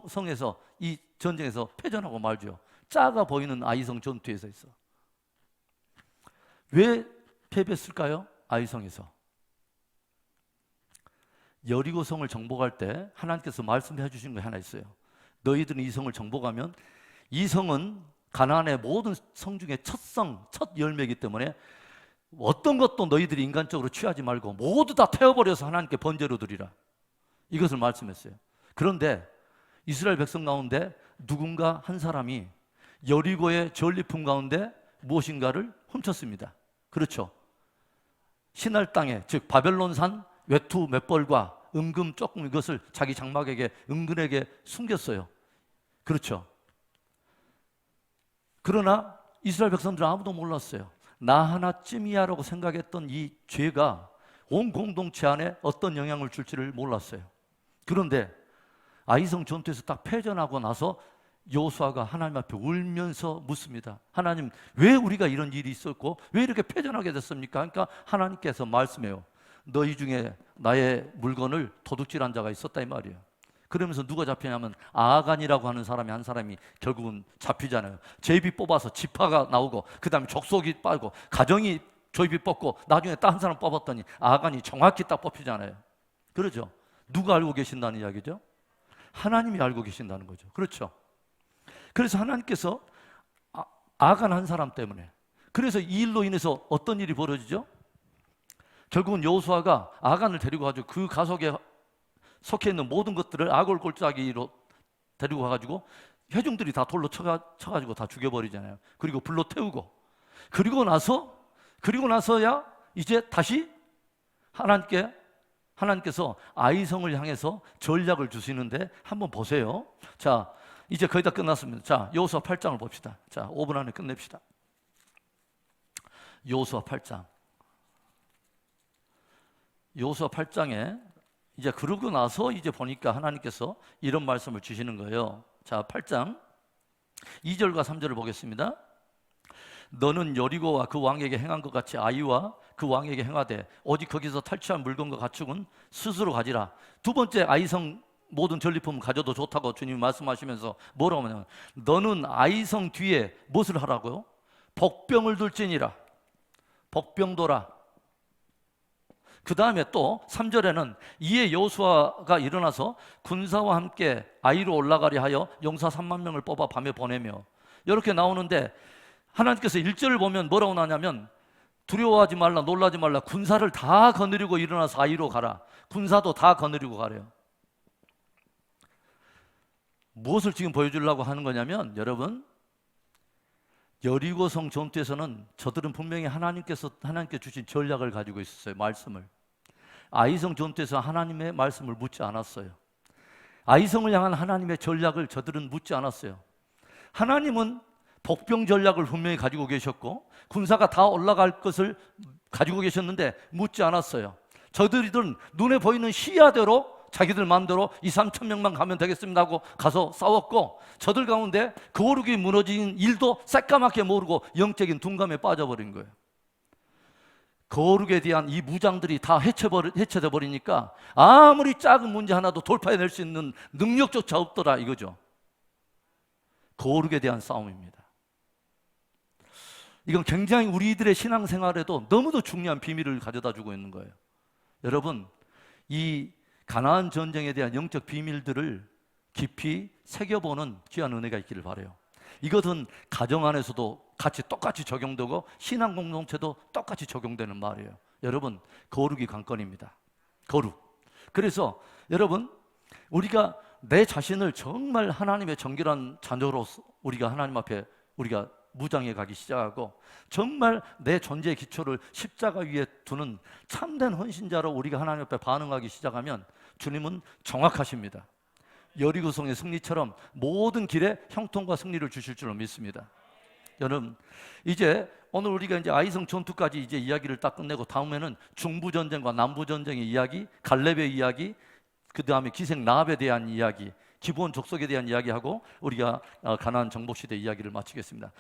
성에서 이 전쟁에서 패전하고 말죠. 작아 보이는 아이성 전투에서 있어. 왜 패배했을까요? 아이성에서. 여리고성을 정복할 때 하나님께서 말씀해 주신 게 하나 있어요. 너희들은 이 성을 정복하면 이 성은 가나안의 모든 성 중에 첫 성, 첫 열매이기 때문에 어떤 것도 너희들이 인간적으로 취하지 말고 모두 다 태워버려서 하나님께 번제로 드리라. 이것을 말씀했어요. 그런데 이스라엘 백성 가운데 누군가 한 사람이 여리고의 전리품 가운데 무엇인가를 훔쳤습니다. 그렇죠. 신할 땅에, 즉 바벨론산 외투 몇 벌과 은금 조금 이것을 자기 장막에게 은근하게 숨겼어요. 그렇죠. 그러나 이스라엘 백성들은 아무도 몰랐어요. 나 하나쯤이야라고 생각했던 이 죄가 온 공동체 안에 어떤 영향을 줄지를 몰랐어요. 그런데 아이성 전투에서 딱 패전하고 나서 여호수아가 하나님 앞에 울면서 묻습니다. 하나님, 왜 우리가 이런 일이 있었고 왜 이렇게 패전하게 됐습니까? 그러니까 하나님께서 말씀해요. 너희 중에 나의 물건을 도둑질한 자가 있었다 이 말이에요. 그러면서 누가 잡히냐면 아간이라고 하는 사람이 한 사람이 결국은 잡히잖아요. 제비 뽑아서 지파가 나오고 그 다음에 족속이 빠지고 가정이 조이비 뽑고 나중에 딴 사람 뽑았더니 아간이 정확히 딱 뽑히잖아요. 그러죠? 누가 알고 계신다는 이야기죠? 하나님이 알고 계신다는 거죠. 그렇죠? 그래서 하나님께서 아간 한 사람 때문에, 그래서 이 일로 인해서 어떤 일이 벌어지죠? 결국은 여호수아가 아간을 데리고 가지고 그 가속에 속해 있는 모든 것들을 아골 골짜기로 데리고 가가지고 회중들이 다 돌로 쳐가지고 다 죽여버리잖아요. 그리고 불로 태우고, 그리고 나서야 이제 다시 하나님께서 아이성을 향해서 전략을 주시는데 한번 보세요. 자, 이제 거의 다 끝났습니다. 자, 여호수아 8장을 봅시다. 자, 5분 안에 끝냅시다. 여호수아 8장. 여호수아 8장에 이제 그러고 나서 이제 보니까 하나님께서 이런 말씀을 주시는 거예요. 자, 8장 2절과 3절을 보겠습니다. 너는 여리고와 그 왕에게 행한 것 같이 아이와 그 왕에게 행하되 오직 거기서 탈취한 물건과 가축은 스스로 가지라. 두 번째, 아이성 모든 전리품 가져도 좋다고 주님이 말씀하시면서 뭐라고 하냐면, 너는 아이성 뒤에 무엇을 하라고요? 복병을 둘지니라. 복병도라. 그 다음에 또 3절에는 이에 여호수아가 일어나서 군사와 함께 아이로 올라가려 하여 용사 3만 명을 뽑아 밤에 보내며, 이렇게 나오는데 하나님께서 1절을 보면 뭐라고 나냐면, 두려워하지 말라, 놀라지 말라, 군사를 다 거느리고 일어나서 아이로 가라. 군사도 다 거느리고 가래요. 무엇을 지금 보여주려고 하는 거냐면, 여러분, 여리고성 전투에서는 저들은 분명히 하나님께 주신 전략을 가지고 있었어요. 말씀을. 아이성 전투에서 하나님의 말씀을 묻지 않았어요. 아이성을 향한 하나님의 전략을 저들은 묻지 않았어요. 하나님은 복병 전략을 분명히 가지고 계셨고 군사가 다 올라갈 것을 가지고 계셨는데 묻지 않았어요. 저들이든 눈에 보이는 시야대로 자기들 마음대로 2-3천 명만 가면 되겠습니다 하고 가서 싸웠고, 저들 가운데 거룩이 무너진 일도 새까맣게 모르고 영적인 둔감에 빠져버린 거예요. 거룩에 대한 이 무장들이 다 해체돼 버리니까 아무리 작은 문제 하나도 돌파해낼 수 있는 능력조차 없더라 이거죠. 거룩에 대한 싸움입니다. 이건 굉장히 우리들의 신앙생활에도 너무도 중요한 비밀을 가져다 주고 있는 거예요. 여러분, 이 가나안 전쟁에 대한 영적 비밀들을 깊이 새겨보는 귀한 은혜가 있기를 바라요. 이것은 가정 안에서도 똑같이 적용되고 신앙 공동체도 똑같이 적용되는 말이에요. 여러분, 거룩이 관건입니다. 거룩. 그래서 여러분, 우리가 내 자신을 정말 하나님의 정결한 자녀로서 우리가 하나님 앞에 우리가 무장해 가기 시작하고, 정말 내 존재의 기초를 십자가 위에 두는 참된 헌신자로 우리가 하나님 앞에 반응하기 시작하면 주님은 정확하십니다. 여리고성의 승리처럼 모든 길에 형통과 승리를 주실 줄로 믿습니다. 여러분, 이제 오늘 우리가 이제 아이성 전투까지 이제 이야기를 딱 끝내고 다음에는 중부 전쟁과 남부 전쟁의 이야기, 갈렙의 이야기, 그 다음에 기생 라합에 대한 이야기, 기브온 족속에 대한 이야기하고 우리가 가나안 정복 시대 이야기를 마치겠습니다.